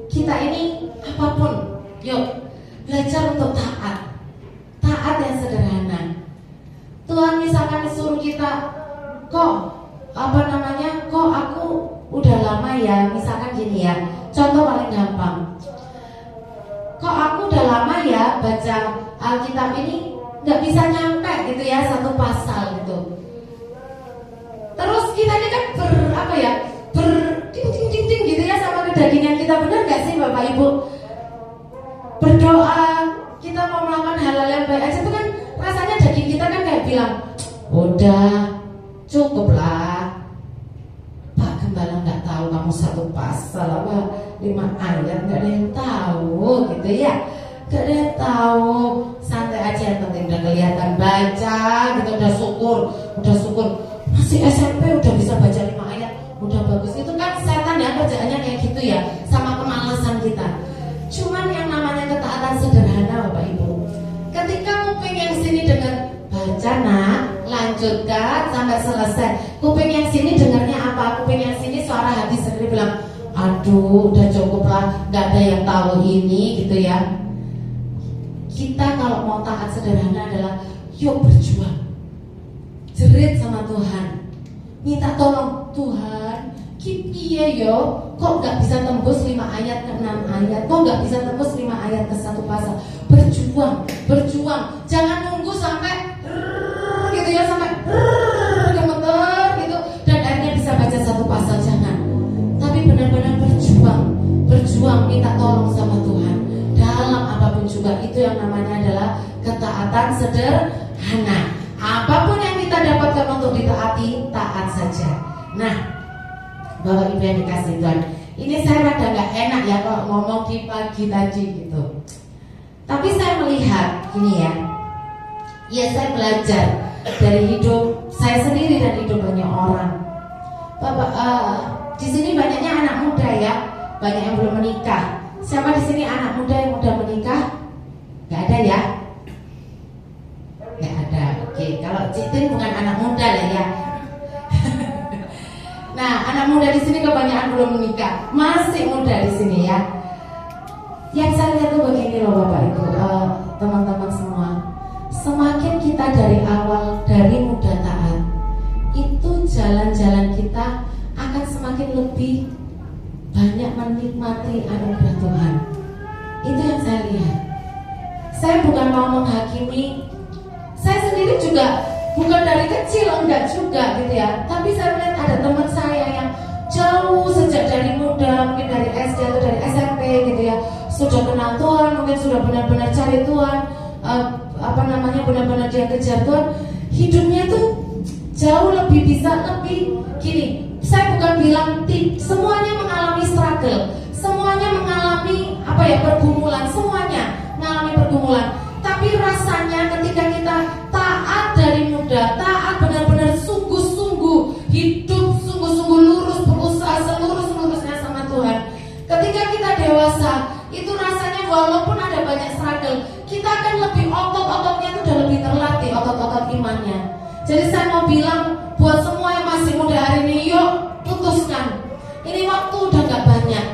kita ini apapun, yuk belajar untuk taat yang sederhana. Tuhan misalkan disuruh kita, kok aku udah lama ya, misalkan gini ya, contoh paling gampang, kok aku udah lama ya baca Alkitab ini nggak bisa nyampe gitu ya satu pasal gitu. Terus kita ini kan ting gitu ya sama kedagingan kita, benar nggak sih Bapak Ibu? Berdoa, kita mau melakukan hal-hal yang baik aja itu kan rasanya daging kita kan kayak bilang, udah cukup lah Pak Gembala, nggak tahu kamu satu pasal apa 5 ayat, nggak ada yang tahu gitu ya, nggak ada yang tahu, santai aja, yang penting udah kelihatan baca gitu, udah syukur masih SMP udah bisa baca 5 ayat, udah bagus. Itu kan setan ya kerjaannya kayak gitu ya, sama kemalasan kita. Cuman yang namanya ketaatan sederhana Bapak Ibu, ketika kuping yang sini dengar baca nak, lanjutkan sampai selesai. Kuping yang sini dengarnya apa? Kuping yang sini suara hati sendiri bilang, aduh udah cukup lah, gak ada yang tahu ini gitu ya. Kita kalau mau taat sederhana adalah yuk berjuang, jerit sama Tuhan, minta tolong Tuhan, kipiye yo, kok gak bisa tembus 5 ayat ke 6 ayat, kok gak bisa tembus 5 ayat ke satu pasal. Berjuang, jangan nunggu sampai gitu ya, sampai gemeter gitu dan akhirnya bisa baca satu pasal, jangan. Tapi benar-benar berjuang, minta tolong sama Tuhan dalam apapun juga. Itu yang namanya adalah ketaatan sederhana. Apapun yang kita dapatkan untuk ditaati, taat saja. Nah, Bapak Ibu yang dikasih Tuhan, ini saya rada gak enak ya kalau ngomong di pagi tadi gitu. Tapi saya melihat gini ya saya belajar dari hidup saya sendiri dan hidup banyak orang. Bapak, di sini banyaknya anak muda ya, banyak yang belum menikah. Siapa di sini anak muda yang udah menikah? Gak ada ya? Gak ada. Oke, kalau Citin bukan anak muda lah ya. Nah, anak muda di sini kebanyakan belum menikah, masih muda di sini ya. Yang saya lihat tuh begini loh Bapak Ibu, teman-teman semua, semakin kita dari awal, dari muda taat, itu jalan-jalan kita akan semakin lebih banyak menikmati anugerah Tuhan. Itu yang saya lihat. Saya bukan mau menghakimi, saya sendiri juga bukan dari kecil, enggak juga gitu ya. Tapi saya lihat ada teman saya yang jauh sejak dari muda, mungkin dari SD atau dari SMP gitu ya, sudah kenal Tuhan, mungkin sudah benar-benar cari Tuhan, benar-benar dia kejar Tuhan. Hidupnya tuh jauh lebih bisa, lebih gini. Saya bukan bilang semuanya mengalami struggle, pergumulan, semuanya mengalami pergumulan. Tapi rasanya ketika kita taat dari muda, taat benar-benar sungguh-sungguh, hidup sungguh-sungguh lurus, berusaha seluruh-seluruhnya sama Tuhan. Ketika kita dewasa, itu rasanya walaupun ada banyak struggle, kita akan lebih otot-ototnya itu udah lebih terlatih, otot-otot imannya. Jadi saya mau bilang buat semua yang masih muda hari ini, yuk putuskan. Ini waktu udah gak banyak.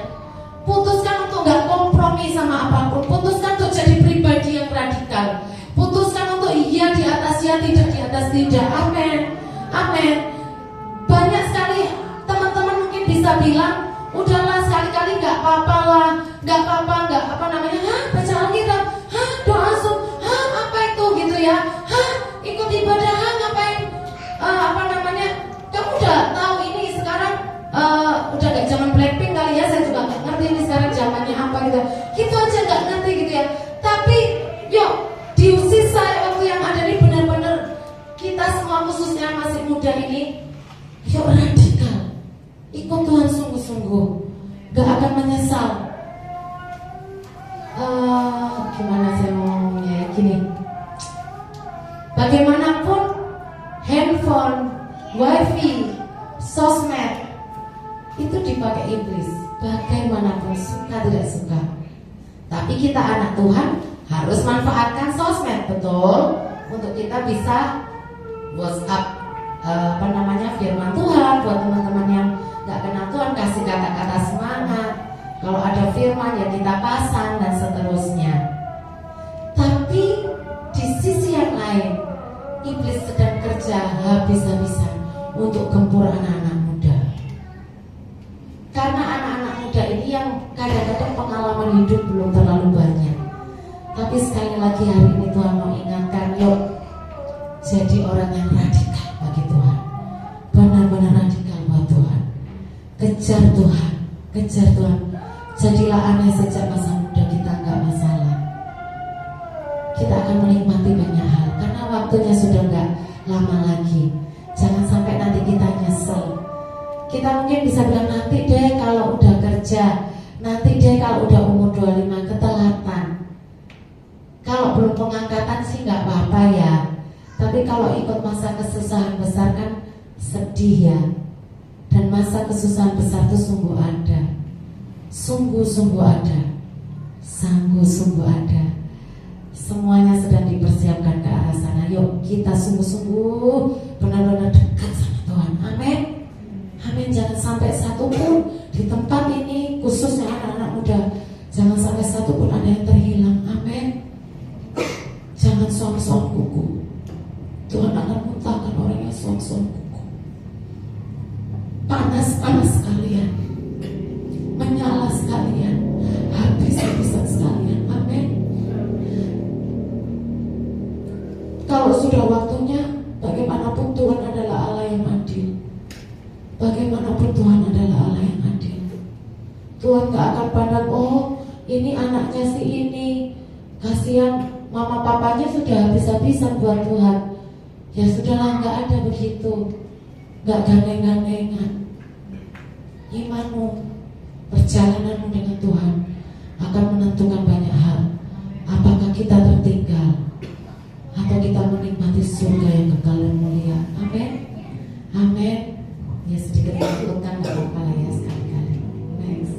Putuskan untuk gak kompromi sama apapun. Putuskan untuk jadi pribadi yang radikal. Putuskan untuk iya di atas ya, tidak di atas tidak. Amin. Amin. Banyak sekali teman-teman mungkin bisa bilang, udahlah sekali-kali gak apa-apa lah, gak apa-apa, gak apa namanya, baca Alkitab, doa Zoom, apa itu gitu ya, ikut ibadah, ngapain, apa namanya, kamu udah tahu ini sekarang udah gak zaman Blackpink kali ya, saya juga gak ngerti ini sekarang zamannya apa gitu aja gak ngerti gitu ya. Tapi yuk di sisa waktu yang ada ini benar-benar kita semua khususnya masih muda ini, yuk radikal, ikut Tuhan sungguh-sungguh, gak akan menyesal. Gimana saya ngomongnya gini, bagaimanapun handphone, wifi, sosmed itu dipakai iblis, bagaimanapun suka tidak suka. Tapi kita anak Tuhan harus manfaatkan sosmed, betul, untuk kita bisa WhatsApp firman Tuhan buat teman-teman yang gak kenal Tuhan, kasih kata-kata semangat. Kalau ada firman ya kita pasang dan seterusnya. Tapi di sisi yang lain, iblis sedang kerja habis-habisan untuk gempur anak-anak muda. Karena anak-anak muda ini yang kadang-kadang pengalaman hidup belum terlalu banyak. Tapi sekali lagi hari ini Tuhan mau ingatkan, yuk jadi orang yang radikal bagi Tuhan. Benar-benar radikal buat Tuhan. Kejar Tuhan, kejar Tuhan. Jadilah aneh sejak masa muda kita, gak masalah. Kita akan menikmati banyak hal karena waktunya sudah gak lama lagi. Jangan sampai nanti kita nyesel. Kita mungkin bisa bilang nanti deh kalau udah kerja, nanti deh kalau udah umur 25, ketelatan. Kalau belum pengangkatan sih gak apa-apa ya. Tapi kalau ikut masa kesusahan besar kan sedih ya. Dan masa kesusahan besar itu sungguh ada. Sungguh-sungguh ada. Sungguh-sungguh ada. Semuanya sedang dipersiapkan ke arah sana. Yuk kita sungguh-sungguh benar-benar dekat sama Tuhan. Amin. Amin. Jangan sampai satu pun di tempat ini, khususnya anak-anak muda, jangan sampai satu pun ada yang terhilang. Amin. Jangan soal-soal kuku. Tuhan akan muntahkan orang yang soal-soal kuku. Panas-panas sekalian, menyala sekalian, habis-habisan sekalian. Amin. Kalau sudah waktunya, bagaimanapun Tuhan adalah Allah yang adil. Bagaimanapun Tuhan adalah Allah yang adil. Tuhan gak akan pandang, oh ini anaknya si ini, kasihan mama papanya sudah habis-habisan buat Tuhan. Ya sudahlah, gak ada begitu. Gak gandeng-gandengan. Imanmu, perjalananmu dengan Tuhan akan menentukan banyak hal. Apakah kita tertinggal atau kita menikmati surga yang kekal dan mulia. Amin. Amin. Ya sedikit menentukan gak apa-apa lah ya sekali-kali. Next.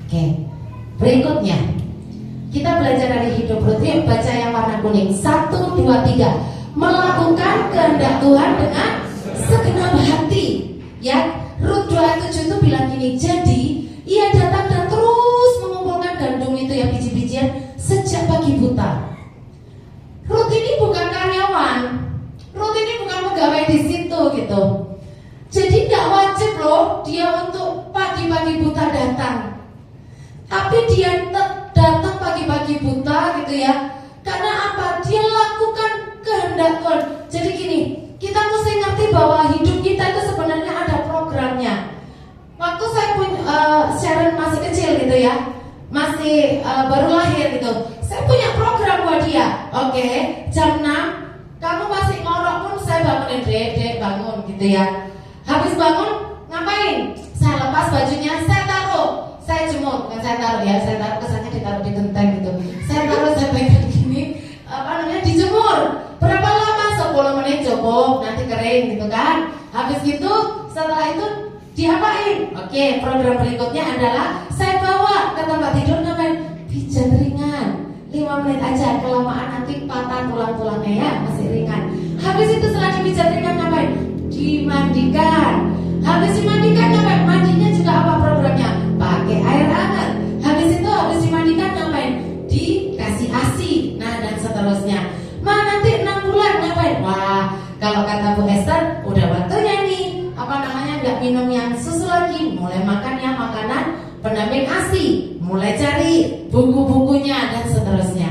Oke. Berikutnya kita belajar dari hidup Rut. Yuk baca yang warna kuning. 1, 2, 3. Melakukan kehendak Tuhan dengan segenap hati. Ya, Rut 2:7 itu bilang gini. Jadi ia datang dan terus mengumpulkan gandum itu ya, biji-bijian sejak pagi buta. Rut ini bukan karyawan. Rut ini bukan pegawai di situ gitu. Jadi nggak wajib loh dia untuk pagi-pagi buta datang. Tapi dia datang pagi-pagi buta gitu ya. Karena apa? Dia lakukan kehendak Tuhan. Jadi gini, kita mesti ngerti bahwa hidup kita itu sebenarnya ada programnya. Waktu saya punya Sharon masih kecil gitu ya, masih baru lahir gitu, saya punya program buat dia. Oke, jam 6 kamu masih ngorok pun bangunin dek bangun gitu ya. Habis bangun ngapain? Saya lepas bajunya, saya taruh, saya jemur, kan saya taruh ya, saya taruh kesannya ditaruh di genteng gitu. Saya taruh, saya pegang gini, dijemur. Berapa lama? 10 menit cukup, nanti kering gitu kan. Habis gitu, setelah itu diapain? Oke, program berikutnya adalah saya bawa ke tempat tidur ngapain? Pijat ringan 5 menit aja, kelamaan nanti patah tulang-tulangnya ya, masih ringan. Habis itu setelah dipijat ringan ngapain? Dimandikan. Habis dimandikan ngapain? Mandinya juga apa programnya? Pakai air hangat. Habis itu habis dimandikan ngapain? Dikasih ASI. Nah dan seterusnya. Nanti 6 bulan ngapain? Wah, kalau kata Bu Esther, udah waktunya nih. Nggak minum yang susu lagi, mulai makan yang makanan pendamping ASI, mulai cari buku-bukunya dan seterusnya.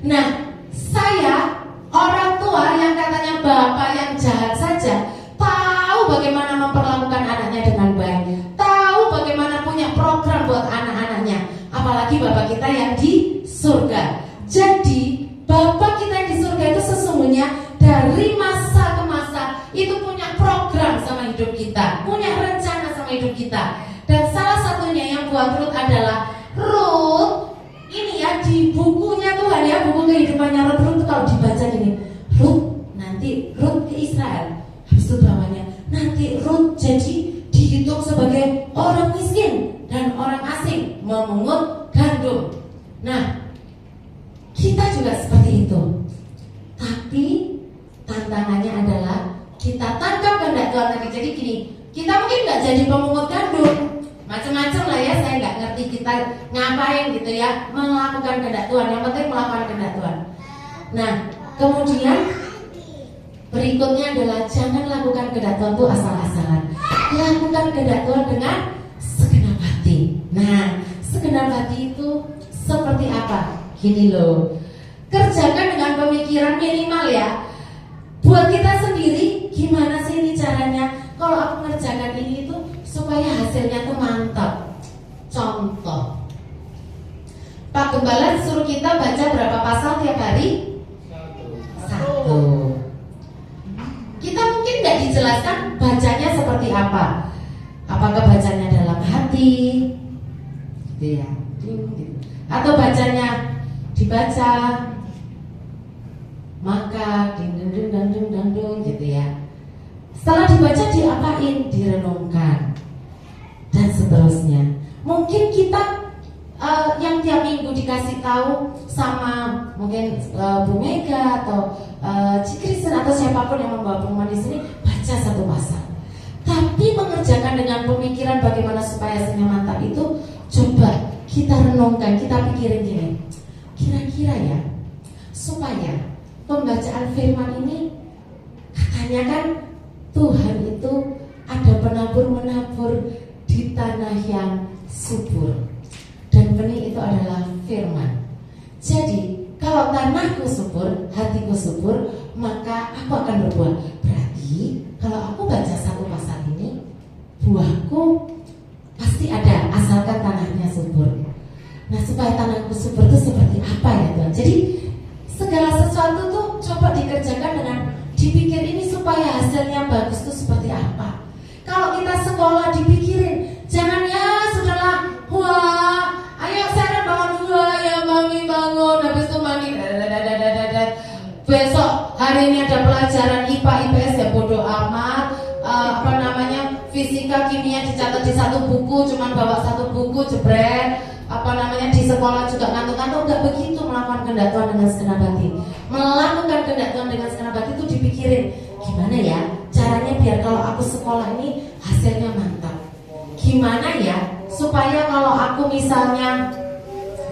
Nah, saya orang tua yang katanya bapak yang jahat saja tahu bagaimana memperlakukan anaknya dengan baik, tahu bagaimana punya program buat anak-anaknya, apalagi bapak kita yang di surga. Jadi bapak kita yang di surga itu sesungguhnya dari masa ke masa itu punya program sama hidup kita, punya rencana sama hidup kita. Dan salah satunya yang buat Ruth adalah Ruth ini ya di bukunya Tuhan ya, buku kehidupannya Ruth kalau dibaca gini, nanti Ruth ke Israel, habis itu bawahnya nanti Ruth jadi dihitung sebagai orang miskin dan orang asing memungut gandum. Nah, kita juga seperti itu. Tapi tantangannya adalah kita tangkap kehendak Tuhan tadi. Jadi gini, kita mungkin nggak jadi pemungut gandum, macam-macam lah ya. Saya nggak ngerti kita ngapain gitu ya, melakukan kehendak Tuhan. Yang penting melakukan kehendak Tuhan. Nah, kemudian berikutnya adalah jangan lakukan kehendak Tuhan itu asal-asalan. Lakukan kehendak Tuhan dengan segenap hati. Nah, segenap hati itu seperti apa? Gini loh, kerjakan dengan pemikiran minimal ya. Buat kita sendiri, gimana sih ini caranya? Kalau aku ngerjakan ini itu supaya hasilnya tuh mantap. Contoh, Pak Gembala suruh kita baca berapa pasal tiap hari? 1. Kita mungkin nggak dijelaskan bacanya seperti apa. Apakah bacanya dalam hati, gitu ya, atau bacanya dibaca maka ding gitu ya. Setelah dibaca diapain? Direnungkan dan seterusnya. Mungkin kita yang tiap minggu dikasih tahu sama mungkin Bu Mega atau Kristen atau siapapun yang membawa pengumuman di sini, baca 1 pasal. Tapi mengerjakan dengan pemikiran bagaimana supaya hasilnya mantap itu, coba kita renungkan, kita pikirin gini. Kira-kira ya, supaya pembacaan firman ini, katanya kan Tuhan itu ada penabur-menabur di tanah yang subur, dan benih itu adalah firman. Jadi kalau tanahku subur, hatiku subur, maka aku akan berbuah. Berarti kalau aku baca 1 pasal ini, buahku pasti ada, asalkan tanahnya subur. Nah, supaya tanahku subur itu seperti apa ya Tuhan? Jadi segala sesuatu tuh coba dikerjakan dengan dipikir ini supaya hasilnya bagus tuh seperti apa. Kalau kita sekolah dipikirin, jangan ya sudahlah, wah, ayo Sarah bangun, wah ya mami bangun, habis itu mami besok hari ini ada pelajaran IPA IPS ya bodoh amat. Fisika kimia dicatat di 1 buku, cuman bawa 1 buku jebret. Di sekolah juga ngantuk-ngantuk. Enggak begitu melakukan kehendak Tuhan dengan segenap hati. Melakukan kehendak Tuhan dengan segenap hati itu dipikirin, gimana ya caranya biar kalau aku sekolah ini hasilnya mantap. Gimana ya supaya kalau aku misalnya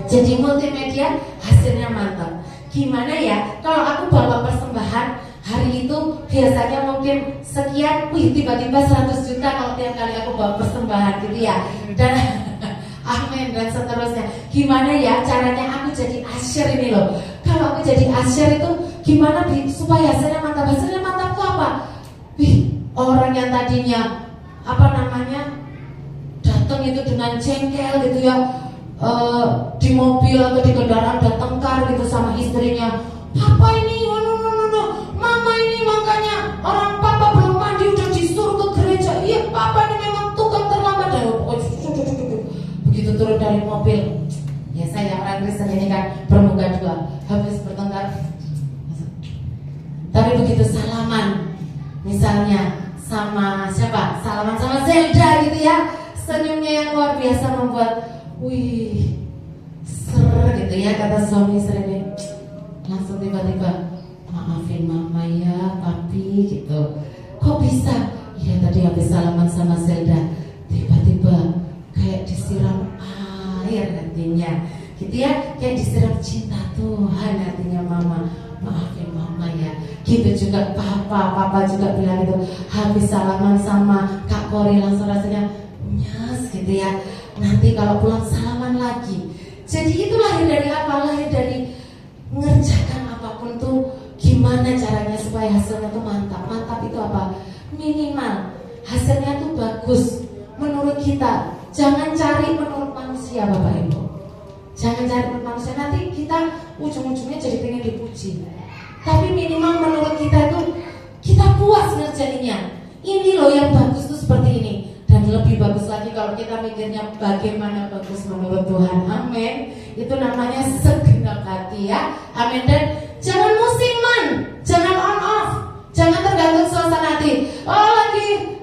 jadi multimedia hasilnya mantap. Gimana ya kalau aku bawa persembahan hari itu biasanya mungkin sekian, tiba-tiba 100 juta kalau tiap kali aku bawa persembahan gitu ya. Dan amin dan seterusnya. Gimana ya caranya aku jadi asyir ini loh. Kalau aku jadi asyir itu gimana supaya hasilnya mantap? Hasilnya mantap tuh apa? Orang yang tadinya datang itu dengan jengkel gitu ya, di mobil atau di kendaraan udah tengkar gitu sama istrinya. Papa ini, mama ini makanya orang orang Kristen ini kan bermuka dua, habis bertengkar. Tapi begitu salaman, misalnya sama siapa? Salaman sama Zelda gitu ya, senyumnya yang luar biasa membuat, wih, ser gitu ya, kata suami istri ini. Langsung tiba-tiba, maafin mama ya, papi gitu. Kok bisa? Ya tadi habis salaman sama Zelda, tiba-tiba kayak disiram air hatinya, gitu ya, kayak disiram cinta Tuhan hatinya mama. Maafin mama ya. Gitu juga papa juga bilang gitu. Habis salaman sama Kak Kori langsung rasanya nyes gitu ya. Nanti kalau pulang salaman lagi. Jadi itu lahir dari apa? Lahir dari mengerjakan apapun tuh gimana caranya supaya hasilnya tuh mantap. Mantap itu apa? Minimal hasilnya tuh bagus menurut kita. Jangan cari menurut manusia, Bapak Ibu. Jangan cari menurut manusia, nanti kita ujung-ujungnya jadi pengen dipuji. Tapi minimal menurut kita itu kita puas ngerjainnya. Ini loh yang bagus tuh seperti ini. Dan lebih bagus lagi kalau kita mikirnya bagaimana bagus menurut Tuhan. Amin. Itu namanya segenap hati ya. Amin. Dan jangan musiman, jangan on off, jangan tergantung suasana hati. Oh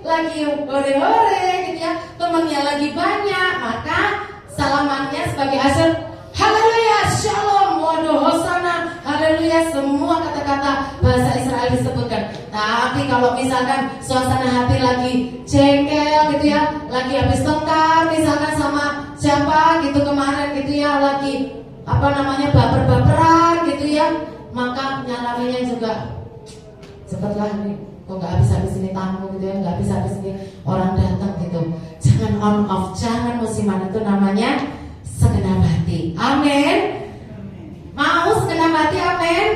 lagi ore-ore gitu ya, temannya lagi banyak, maka salamannya sebagai hasil haleluya, shalom, waduh, hosana, haleluya, semua kata-kata bahasa Israel disebutkan. Tapi kalau misalkan suasana hati lagi jengkel gitu ya, lagi habis tengkar misalkan sama siapa gitu kemarin gitu ya, lagi baper-baperan gitu ya, maka nyalaminya juga cepatlah nih, kok nggak habis-habis ini tamu gitu ya, nggak habis-habis ini orang datang gitu. Jangan on off, jangan musiman, itu namanya segenap hati. Amin. Mau segenap hati? Amin.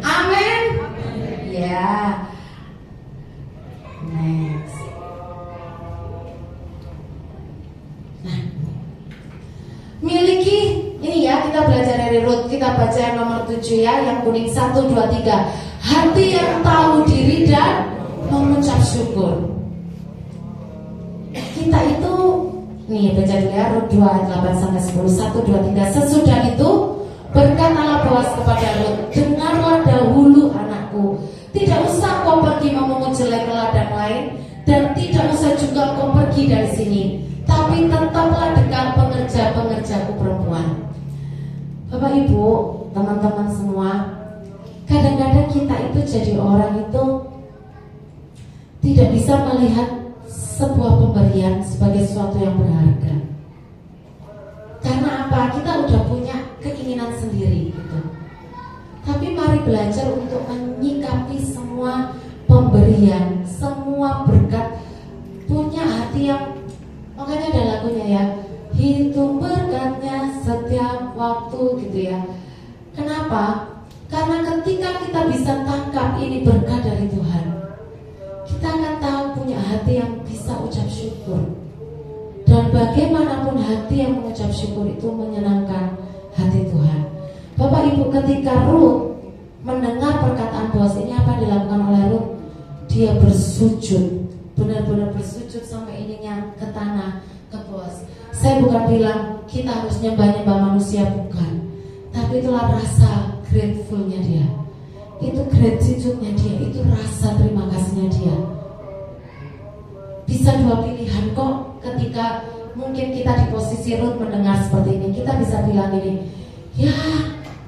Amin. Ya. Next. Nah, miliki ini ya, kita belajar dari Rut. Kita baca yang nomor 7 ya, yang kuning 1, 2, 3. Hati yang tahu diri dan mengucap syukur. Kita itu nih baca dulu ya, Rut 2 ayat 8 sampai 10. 1, 2, 3. Sesudah itu berkatalah Boas kepada Rut, dengarlah dahulu anakku, tidak usah kau pergi memungut jelai ke ladang lain, dan tidak usah juga kau pergi dari sini, tapi tetaplah dekat pengerja-pengerjaku perempuan. Bapak Ibu, teman-teman semua, kadang-kadang kita itu jadi orang itu tidak bisa melihat sebuah pemberian sebagai sesuatu yang berharga. Karena apa? Kita udah punya keinginan sendiri gitu. Tapi mari belajar untuk menyikapi semua pemberian, semua berkat, punya hati yang, makanya ada lagunya ya, hitung berkatnya setiap waktu gitu ya. Kenapa? Karena ketika kita bisa tangkap ini berkat dari Tuhan, kita akan tahu punya hati yang bisa ucap syukur. Dan bagaimanapun hati yang mengucap syukur itu menyenangkan hati Tuhan. Bapak Ibu, ketika Rut mendengar perkataan Boas ini, apa yang dilakukan oleh Rut? Dia bersujud, benar-benar bersujud sampai ininya ke tanah, ke Boas. Saya bukan bilang kita harus nyembah-nyembah manusia, bukan. Tapi itulah rasa gratefulnya dia, itu gratitude-nya dia, itu rasa terima kasihnya dia. Bisa dua pilihan kok. Ketika mungkin kita di posisi Rut mendengar seperti ini, kita bisa bilang ini, ya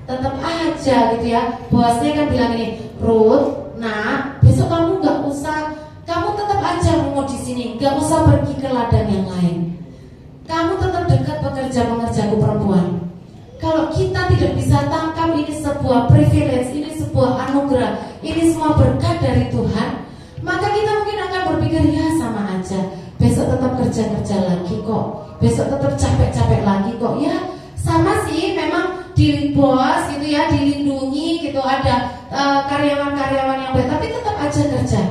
tetap aja gitu ya. Boasnya kan bilang ini, Rut, nah besok kamu nggak usah, kamu tetap aja mungut di sini, nggak usah pergi ke ladang yang lain. Kamu tetap dekat pekerja-pekerjaku perempuan. Kalau kita tidak bisa tangkap ini sebuah privilege, ini sebuah anugerah, ini semua berkat dari Tuhan, maka kita mungkin akan berpikir, ya sama aja, besok tetap kerja-kerja lagi kok, besok tetap capek-capek lagi kok. Ya sama sih, memang di Boas gitu ya, dilindungi gitu, ada karyawan-karyawan yang baik, tapi tetap aja kerja.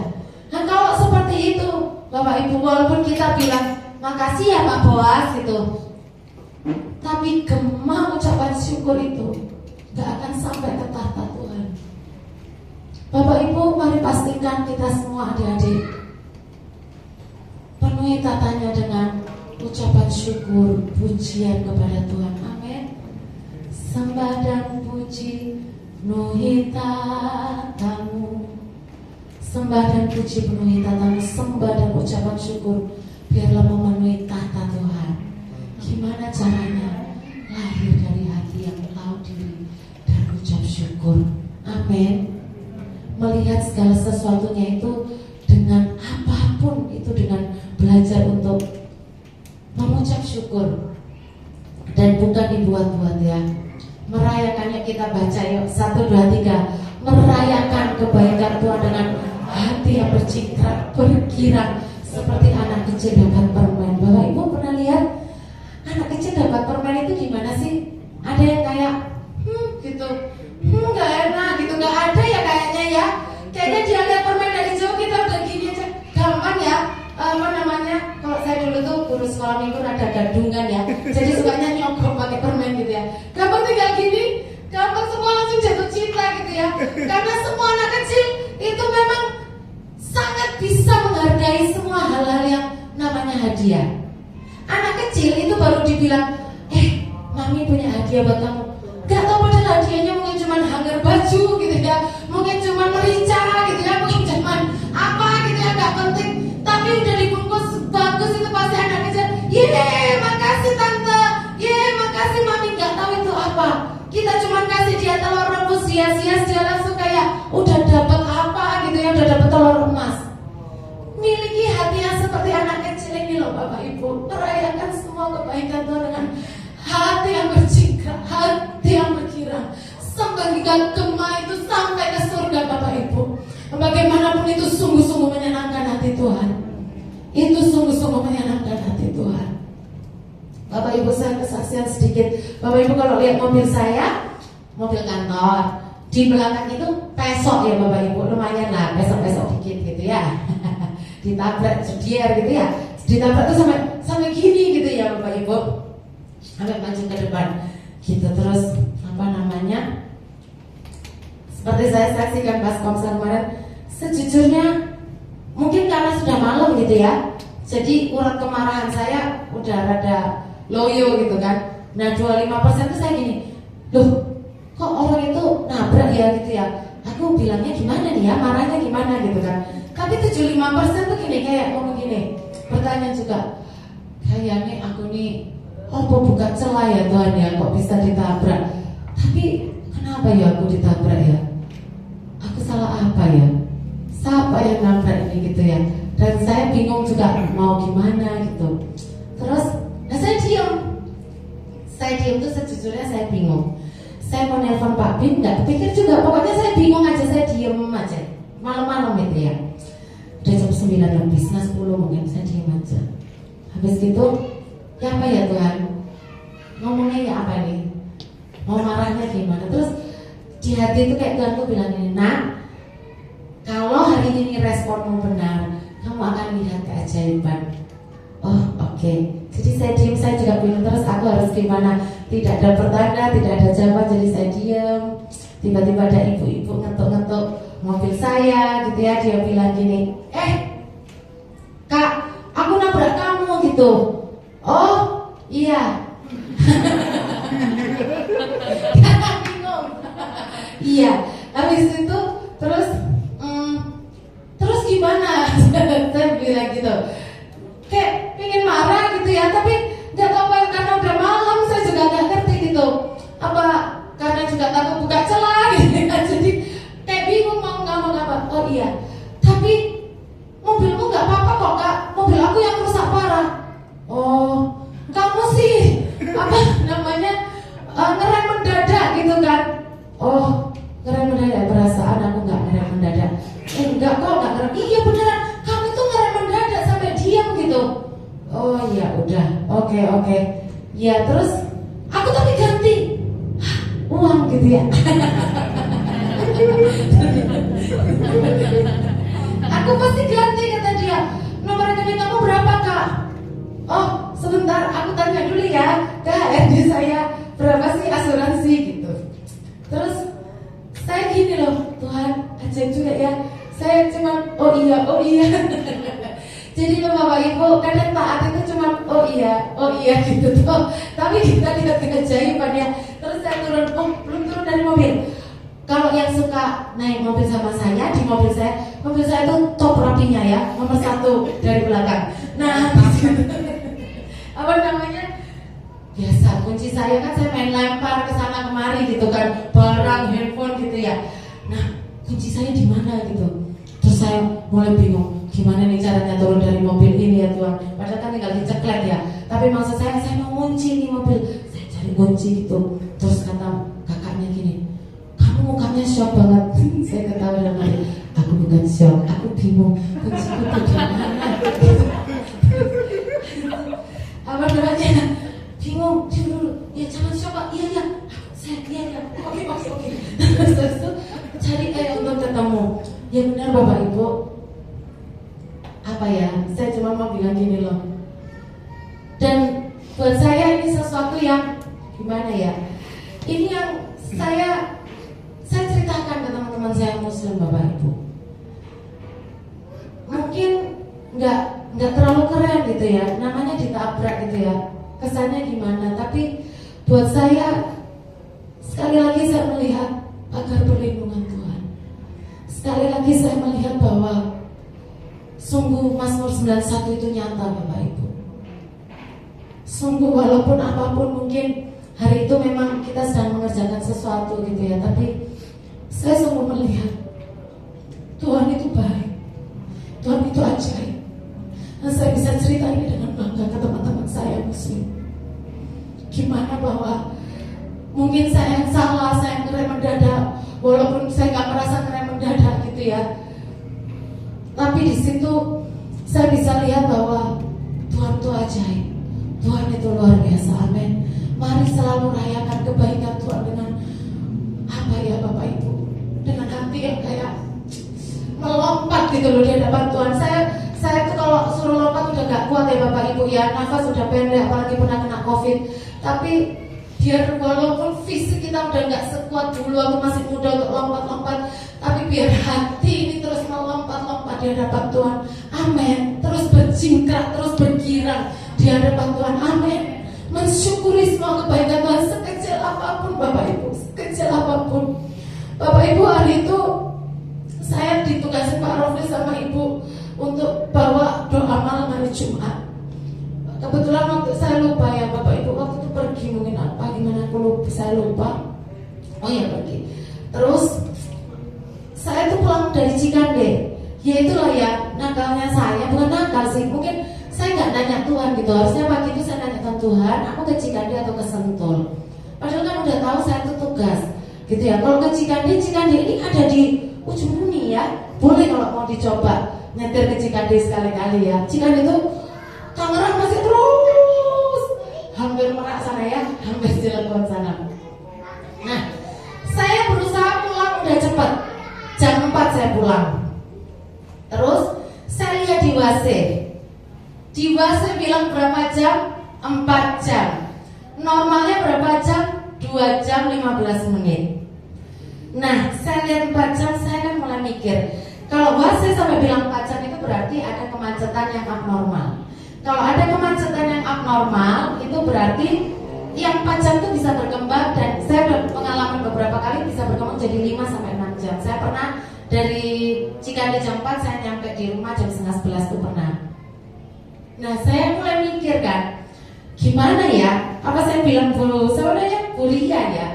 Nah kalau seperti itu Bapak Ibu, walaupun kita bilang makasih ya Pak Boas gitu, tapi gema ucapan syukur itu gak akan sampai ke tahta Tuhan. Bapak Ibu, mari pastikan kita semua adik-adik penuhi tatanya dengan ucapan syukur, pujian kepada Tuhan. Amin. Sembah dan puji penuhi tatamu. Sembah dan puji penuhi tatamu. Sembah dan ucapan syukur biarlah memenuhi tata Tuhan. Gimana caranya? Lahir dari hati yang tahu diri dan ucap syukur. Amin. Melihat segala sesuatunya itu dengan apapun itu, dengan belajar untuk mengucap syukur dan bukan dibuat-buat ya. Merayakannya kita baca yuk 1, 2, 3. Merayakan kebaikan Tuhan dengan hati yang berkirang seperti anak kecil dapat permen. Bapak Ibu pernah lihat anak kecil dapat permen itu gimana sih? Ada yang kayak gitu, nggak enak gitu, nggak ada ya kayaknya ya. Kayaknya dia lihat permen dari jauh kita udah gini aja, gampang ya. Apa namanya? Kalau saya dulu tuh guru sekolah minggu ada gadungan ya, jadi sukanya nyogok pakai permen gitu ya. Gampang tinggal gini, gampang semua langsung jatuh cinta gitu ya. Karena semua anak kecil itu memang sangat bisa menghargai semua hal-hal yang namanya hadiah. Anak kecil itu baru dibilang, mami punya hadiah buat kamu. Gak tau padahal hadiahnya mungkin cuma hanger baju gitu ya, mungkin cuma merica gitu ya, mungkin cuma apa gitu ya, gak penting. Tapi udah dibungkus bagus itu pasti anak kecil, makasih tante, makasih mami. Gak tahu itu apa. Kita cuma kasih dia telur rebus hias-hias, dia langsung kayak udah dapat apa gitu ya, udah dapat telur emas. Miliki hati yang seperti anak kecil ini loh Bapak Ibu. Merayakan semua kebaikan Tuhan dengan hati yang bercikra, hati yang berkirang. Sembahkan gema itu sampai ke surga Bapak Ibu. Bagaimanapun itu sungguh-sungguh menyenangkan hati Tuhan. Itu sungguh-sungguh menyenangkan hati Tuhan. Bapak Ibu, saya kesaksian sedikit. Bapak Ibu kalau lihat mobil saya, mobil kantor, di belakang itu pesok ya Bapak Ibu. Lumayan lah, pesok-pesok dikit gitu ya. Ditabrak jedier gitu ya. Ditabrak tuh sampai gini gitu ya Bapak Ibu. Sampai maju ke depan gitu. Terus apa namanya, seperti saya saksikan pas konser kemarin, sejujurnya mungkin karena sudah malam gitu ya, jadi urat kemarahan saya udah rada loyo gitu kan. Nah 25% itu saya gini, loh kok orang itu nabrak ya gitu ya. Aku bilangnya gimana nih ya, marahnya gimana gitu kan. Tapi 75% tuh gini, kayak ngomong gini, bertanya juga, kayaknya aku nih apa bukan celah ya Tuhan ya, kok bisa ditabrak. Tapi kenapa ya aku ditabrak ya? Aku salah apa ya? Siapa yang nabrak ini gitu ya? Dan saya bingung juga mau gimana gitu. Terus, saya diam. Saya diam tuh sejujurnya saya bingung. Saya mau nelpon Pak Bin, nggak kepikir juga. Pokoknya saya bingung aja, saya diem aja. Malam-malam gitu ya. Udah jam 9 lebih, setengah 10 mungkin, saya diem aja. Habis gitu, ya apa ya Tuhan? Ngomongnya ya apa nih? Mau marahnya gimana? Terus di hati itu kayak Tuhan tuh bilang ini, nak, kalau hari ini responmu benar, kamu akan lihat keajaiban. Oh oke. Jadi saya diem, saya juga bingung terus aku harus gimana. Tidak ada pertanda, tidak ada jawaban, jadi saya diem. Tiba-tiba ada ibu-ibu ngetuk-ngetuk mobil saya gitu ya. Dia bilang gini, Kak, aku nabrak kamu gitu. Oh iya. Kakak bingung. Iya. Habis itu terus gimana? Saya bilang gitu. Kayak pengen marah gitu ya, tapi nggak tahu apa karena udah malam, saya juga nggak ngerti gitu. Apa karena juga takut buka celah gitu ya. Jadi kayak bingung mau ngomong apa. Oh iya. Tapi mobilmu nggak apa-apa kok Kak. Mobil aku yang rusak parah. Oh, kamu sih apa namanya ngerem mendadak gitu kan? Oh, ngerem mendadak, perasaan aku nggak ngerem mendadak. Enggak kok, nggak ngerem. Iya beneran, kamu tuh ngerem mendadak sampai diam gitu. Oh iya udah, oke. Ya terus aku tapi ganti uang gitu ya. Aku pasti ganti kata dia. Nomor rekening kamu berapa Kak? Oh sebentar, aku tanya dulu ya ke HRD saya berapa sih asuransi gitu. Terus saya gini loh, Tuhan ajaib juga ya. Saya cuma oh iya. Jadi loh Bapak Ibu, kadang taat itu cuma oh iya gitu tuh. Tapi kita lihat keajaiban ya. Terus saya turun Kalau yang suka naik mobil sama saya, di mobil saya itu top rapinya ya, nomor 1 dari belakang. Nah, apa namanya? Biasa kunci saya kan saya main lempar ke sana kemari gitu kan, barang, handphone gitu ya. Nah, kunci saya di mana gitu. Terus saya mulai bingung, gimana nih caranya turun dari mobil ini ya Tuhan. Padahal kan tinggal diceklet ya. Tapi maksud saya mau kunci nih mobil. Saya cari kunci gitu. Terus kata kakaknya gini, kamu mukanya shock banget. Saya ketawa dalam hati, aku bukan shock, aku bingung kunciku tuh di mana. Apa namanya? Bingung, ya jangan shock Pak. Iya, saya oke. Terus cari untuk ketemu. Ya benar Bapak Ibu. Apa ya? Saya cuma mau bilang gini loh. Dan buat saya ini sesuatu yang gimana ya? Ini yang saya ceritakan ke teman-teman saya Muslim Bapak Ibu. Mungkin nggak terlalu keren gitu ya, namanya ditabrak gitu ya. Kesannya gimana? Tapi buat saya sekali lagi saya melihat pagar perlindungan Tuhan. Sekali lagi saya melihat bahwa sungguh Mazmur 91 itu nyata Bapak Ibu. Sungguh walaupun apapun mungkin hari itu memang kita sedang mengerjakan sesuatu gitu ya, tapi saya sungguh melihat Tuhan itu baik, Tuhan itu ajaib. Dan saya bisa cerita ini dengan bangga ke teman-teman saya Muslim. Gimana bahwa mungkin saya yang salah, saya yang ngerem mendadak, walaupun saya nggak merasa ngerem mendadak gitu ya. Tapi di situ saya bisa lihat bahwa Tuhan itu ajaib, Tuhan itu luar biasa. Amin. Mari selalu rayakan kebaikan Tuhan dengan apa ya Bapak Ibu, dengan hati yang kayak melompat gitu loh di hadapan Tuhan. Saya tuh kalau suruh lompat udah gak kuat ya Bapak Ibu ya, nafas udah pendek apalagi pernah kena COVID. Tapi biar walaupun fisik kita udah gak sekuat dulu, aku masih muda untuk lompat-lompat, tapi biar hati ini terus melompat-lompat di hadapan Tuhan. Amin. Terus berjingkrak, terus bergirang di hadapan Tuhan. Amin. Mensyukuri semua kebaikan Tuhan sekecil apapun Bapak Ibu, sekecil apapun. Bapak Ibu, hari itu saya ditugasin Pak Rofli sama Ibu untuk bawa doa malam hari Jumat. Kebetulan waktu saya lupa ya Bapak Ibu, waktu itu pergi mungkin apa gimana aku lupa, saya lupa. Oh ya pergi. Terus saya tuh pulang dari Cikande. Ya itulah ya nakalnya saya, bukan nakal sih, mungkin saya nggak nanya Tuhan gitu. Harusnya pagi itu saya nanyakan Tuhan, aku ke Cikande atau ke Sentul. Padahal kan udah tahu saya tuh tugas gitu ya. Kalau ke Cikande ini ada di ujung bumi ya. Boleh kalau mau dicoba nyetir ke Cikande sekali-kali ya. Cikande itu Tangerang masih terus hampir Merak sana ya, hampir Cilegon sana. Nah, saya berusaha pulang udah cepat, jam 4 saya pulang. Terus saya lihat di WhatsApp bilang berapa jam? 4 jam. Normalnya berapa jam? 2 jam 15 menit. Nah, saya lihat 4 jam, saya kan mulai mikir, kalau WhatsApp sampai bilang 4 jam itu berarti ada kemacetan yang abnormal. Kalau ada kemacetan yang abnormal, itu berarti yang 4 jam itu bisa berkembang. Dan saya pengalaman beberapa kali bisa berkembang jadi 5 sampai 6 jam. Saya pernah dari Cikande jam 4, saya nyampe di rumah jam 10:30 itu pernah. Nah, saya mulai mikir kan, gimana ya? Apa saya bilang dulu, sebenarnya kuliah ya,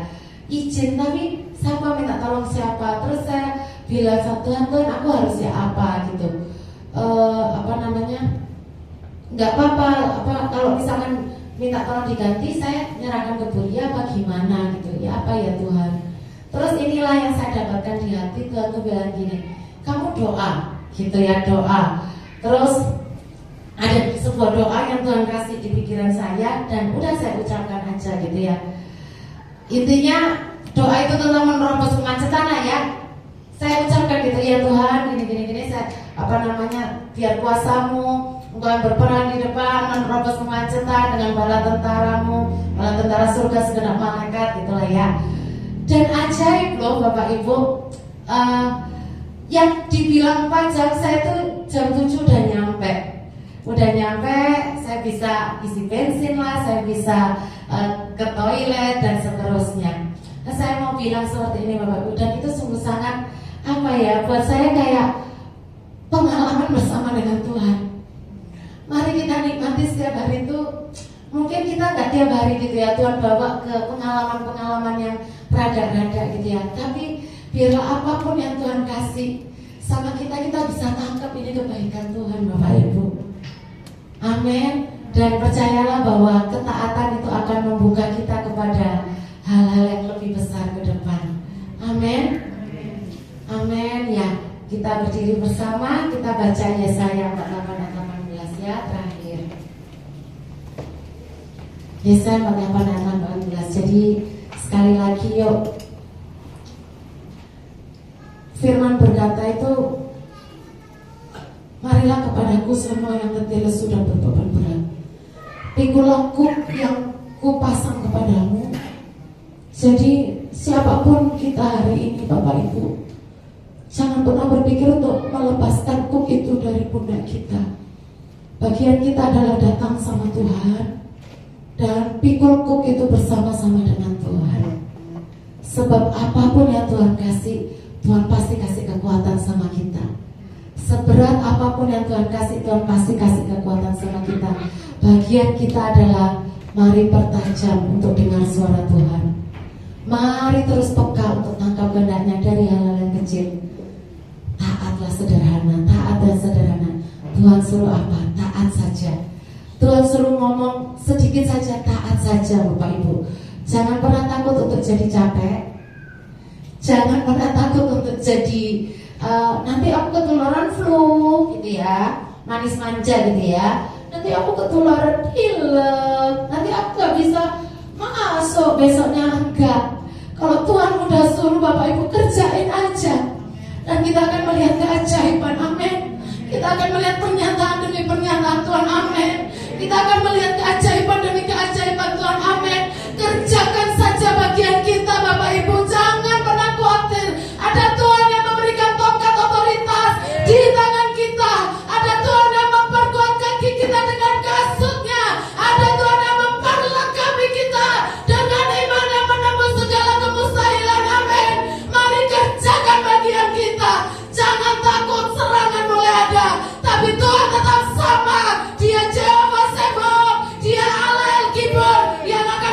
izin tapi siapa minta tolong siapa? Terus saya bilang Tuhan aku harus ya apa gitu. Nggak apa-apa, kalau misalkan minta tolong diganti, saya nyerahkan ke Bulia apa gimana gitu ya, apa ya Tuhan. Terus inilah yang saya dapatkan di hati. Tuhan tuh bilang gini, kamu doa gitu ya, doa. Terus ada sebuah doa yang Tuhan kasih di pikiran saya, dan udah saya ucapkan aja gitu ya. Intinya doa itu tentang menerobos kemacetan lah ya. Saya ucapkan gitu ya Tuhan, gini saya biar kuasamu, Engkau yang berperan di depan menerobos kemacetan dengan bala tentaramu, bala tentara surga segenap malaikat gitulah ya. Dan ajaib loh Bapak Ibu, yang dibilang 4 jam, saya tuh jam 7 udah nyampe, saya bisa isi bensin lah, saya bisa ke toilet dan seterusnya. Nah, saya mau bilang seperti ini Bapak Ibu, dan itu sangat apa ya, buat saya kayak pengalaman bersama dengan Tuhan. Mari kita nikmati setiap hari itu. Mungkin kita nggak tiap hari gitu ya, Tuhan bawa ke pengalaman-pengalaman yang rada-rada gitu ya. Tapi biarlah apapun yang Tuhan kasih sama kita, kita bisa tangkap ini kebaikan Tuhan, Bapak Ibu. Amin. Dan percayalah bahwa ketaatan itu akan membuka kita kepada hal-hal yang lebih besar ke depan. Amin. Amin ya. Kita berdiri bersama, kita baca Yesaya 48 ayat 18 ya, terakhir. Yesaya 48 ayat 18. Jadi sekali lagi yuk, firman berkata itu, marilah kepadaku semua yang letih lesu dan berbeban berat, pikulah kuk yang kupasang kepadamu. Jadi siapapun kita hari ini Bapak Ibu, jangan pernah berpikir untuk melepaskan kuk itu dari pundak kita. Bagian kita adalah datang sama Tuhan dan pikul kuk itu bersama-sama dengan Tuhan. Sebab apapun yang Tuhan kasih, Tuhan pasti kasih kekuatan sama kita. Seberat apapun yang Tuhan kasih, Tuhan pasti kasih kekuatan sama kita. Bagian kita adalah mari pertajam untuk dengar suara Tuhan. Mari terus peka untuk tangkap kehendaknya dari hal-hal yang kecil. Taatlah sederhana, taat dan sederhana. Tuhan suruh apa? Taat saja. Tuhan suruh ngomong sedikit saja, taat saja Bapak Ibu. Jangan pernah takut untuk jadi capek. Jangan pernah takut untuk jadi nanti aku ketularan flu gitu ya, manis manja gitu ya. Nanti aku ketularan pilek, nanti aku gak bisa masuk besoknya, enggak. Kalau Tuhan udah suruh Bapak Ibu kerjain aja, dan kita akan melihat keajaiban. Amin. Kita akan melihat pernyataan demi pernyataan Tuhan. Amin. Kita akan melihat keajaiban demi keajaiban Tuhan. Amin. Kerjakan saja bagian kita Bapak Ibu. Jangan pernah khawatir. Ada Tuhan yang memberikan tongkat otoritas di tangan kita. Ada Tuhan yang memperkuat kaki kita dengan kasutnya. Ada Tuhan yang memperlengkapi kita dengan iman yang menembus segala kemustahilan. Amin. Mari kerjakan bagian kita. Jangan takut, serangan mulai ada, tapi Tuhan tetap sama. Dia Jehovah Sebot, Dia Allah El Gibor yang akan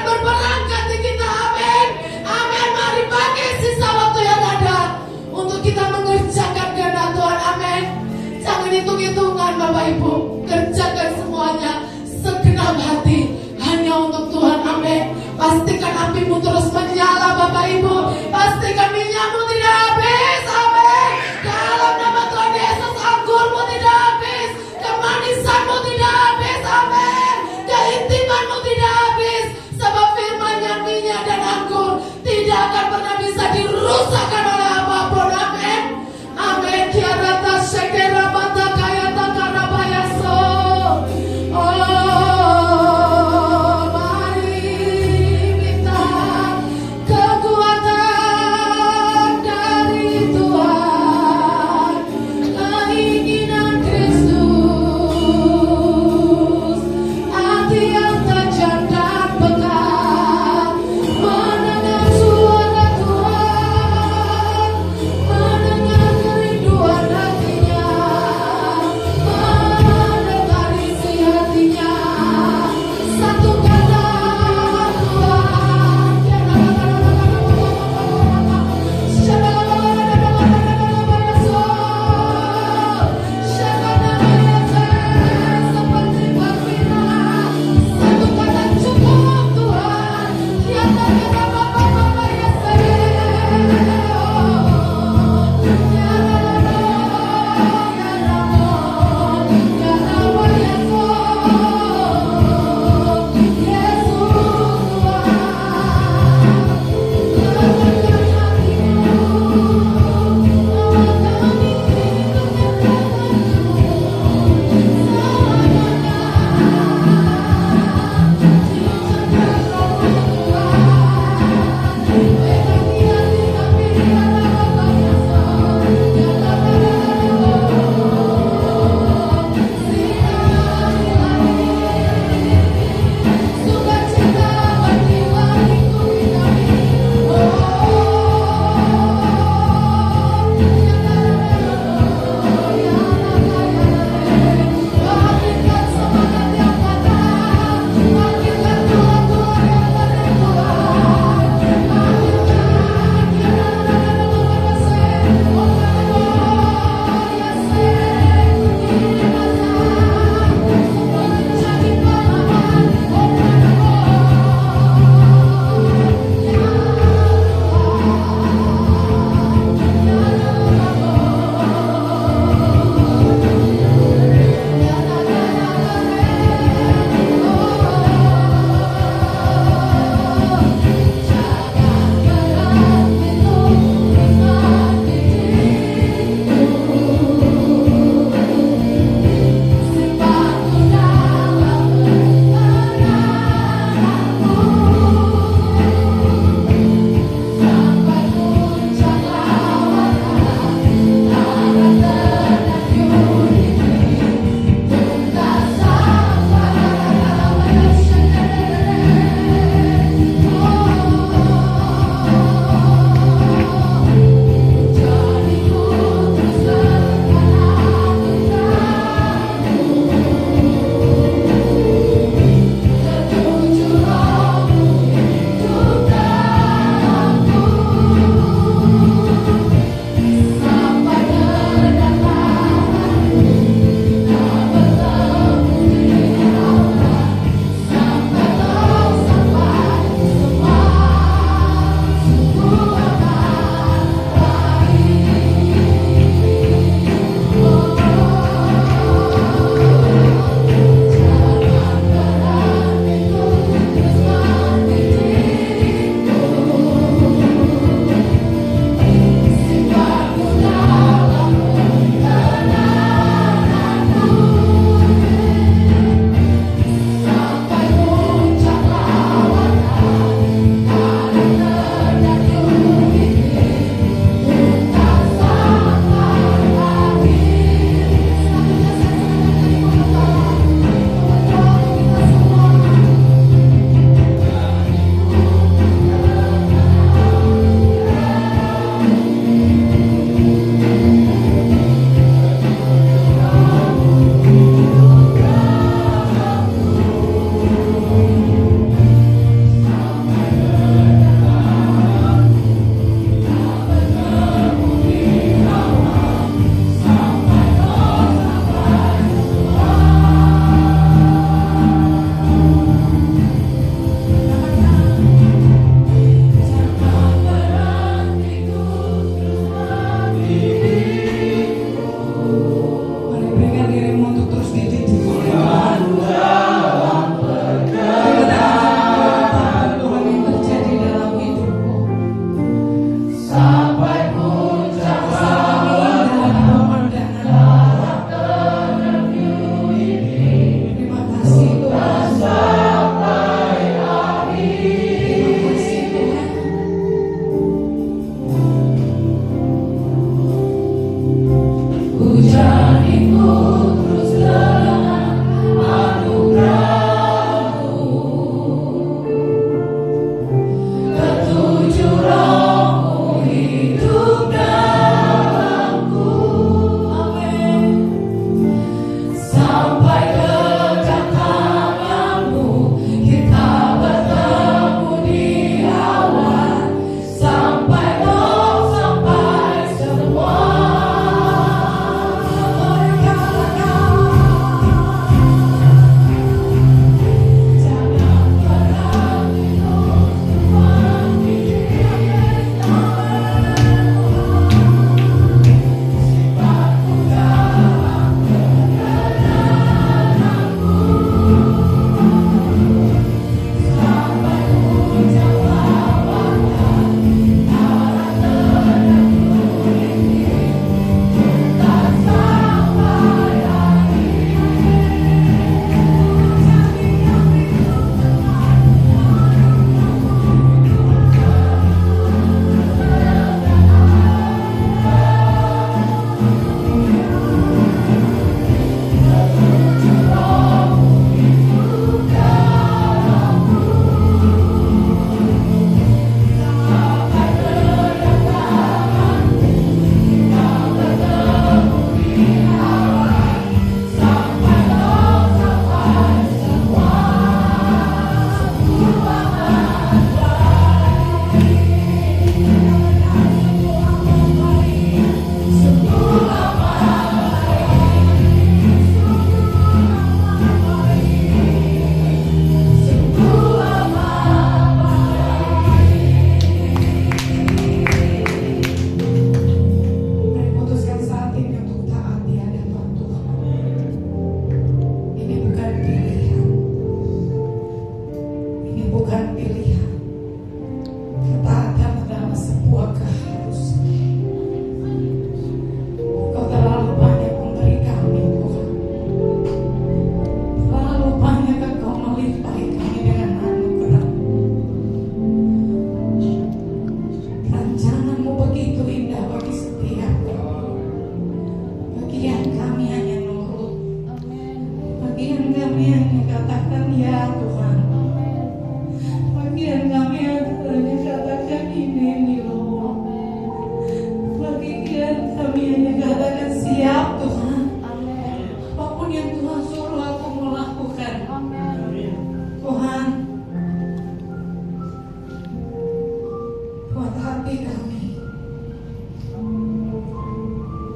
membuat hati kami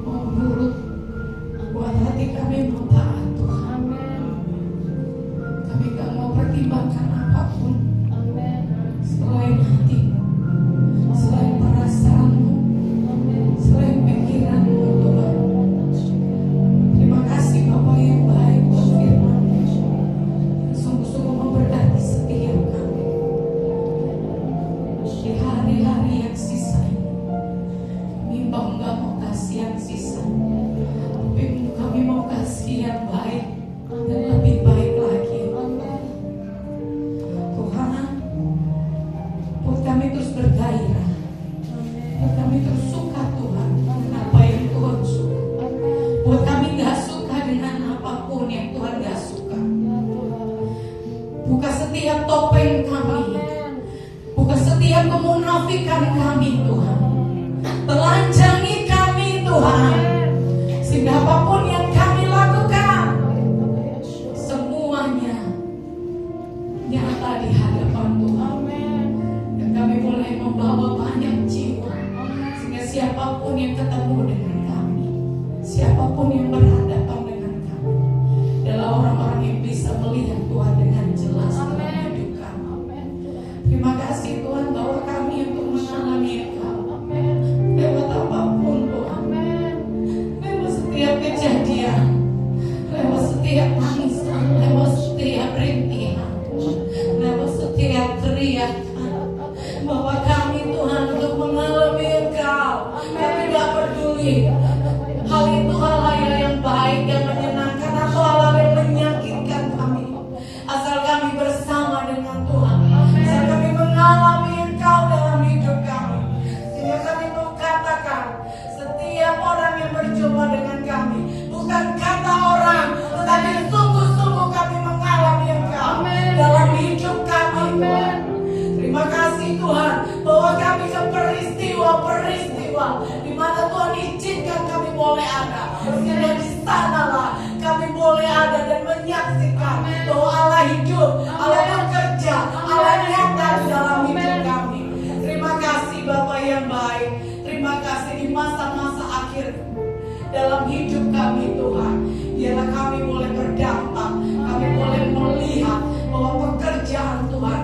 mau nurut, buat hati kami mau taat Tuhan. Kami gak mau pertimbangkan apapun selain hati-Mu, selain perasaanmu, selain pikiranmu Tuhan. Terima kasih Bapa yang baik buat firman sungguh-sungguh memberkati setiap kami di hari-hari yang sisa ini. Kami nggak mau kasih yang sisa, tapi kami mau kasih yang baik dan lebih baik lagi. Tuhan, buat kami terus bergairah, buat kami terus suka Tuhan dengan apa yang Tuhan suka, buat kami gak suka dengan apapun yang Tuhan gak suka. Buka setiap topeng kami, buka setiap kemunafikan kami Tuhan, telanjangi kami Tuhan, sehingga apapun yang kami lakukan semuanya nyata di hadapan Tuhan. Dan kami boleh membawa banyak jiwa, sehingga siapapun yang ketemu dengan kami, siapapun yang berhadapan dengan kami, adalah orang-orang yang bisa melihat Tuhan dengan jelas dalam hidup kami. Terima kasih Tuhan bahwa kami untuk mengalami Engkau lewat apapun Tuhan, lewat setiap kejadian, lewat setiap tangisan, lewat setiap rintihan, lewat setiap teriakan, bahwa kami Tuhan untuk mengalami Engkau. Kami tidak peduli hal itu hal yang baik, yang menyenangkan, atau hal yang menyakitkan kami, asal kami bersama dengan Tuhan, asal kami mengalami Engkau dalam hidup kami. Sehingga kami mau katakan, setiap orang yang berjumpa dengan kami, bukan kata orang, tetapi sungguh-sungguh kami mengalami Engkau dalam hidup kami Tuhan. Terima kasih Tuhan bahwa kami ke peristiwa-peristiwa di mana Tuhan izinkan kami boleh ada, sehingga di sanalah kami boleh ada dan menyaksikan bahwa Allah hidup, Allah bekerja, Allah nyata di dalam hidup kami. Terima kasih Bapa yang baik, terima kasih di masa-masa akhir dalam hidup kami Tuhan. Biarlah kami boleh berdampak, kami boleh melihat bahwa pekerjaan Tuhan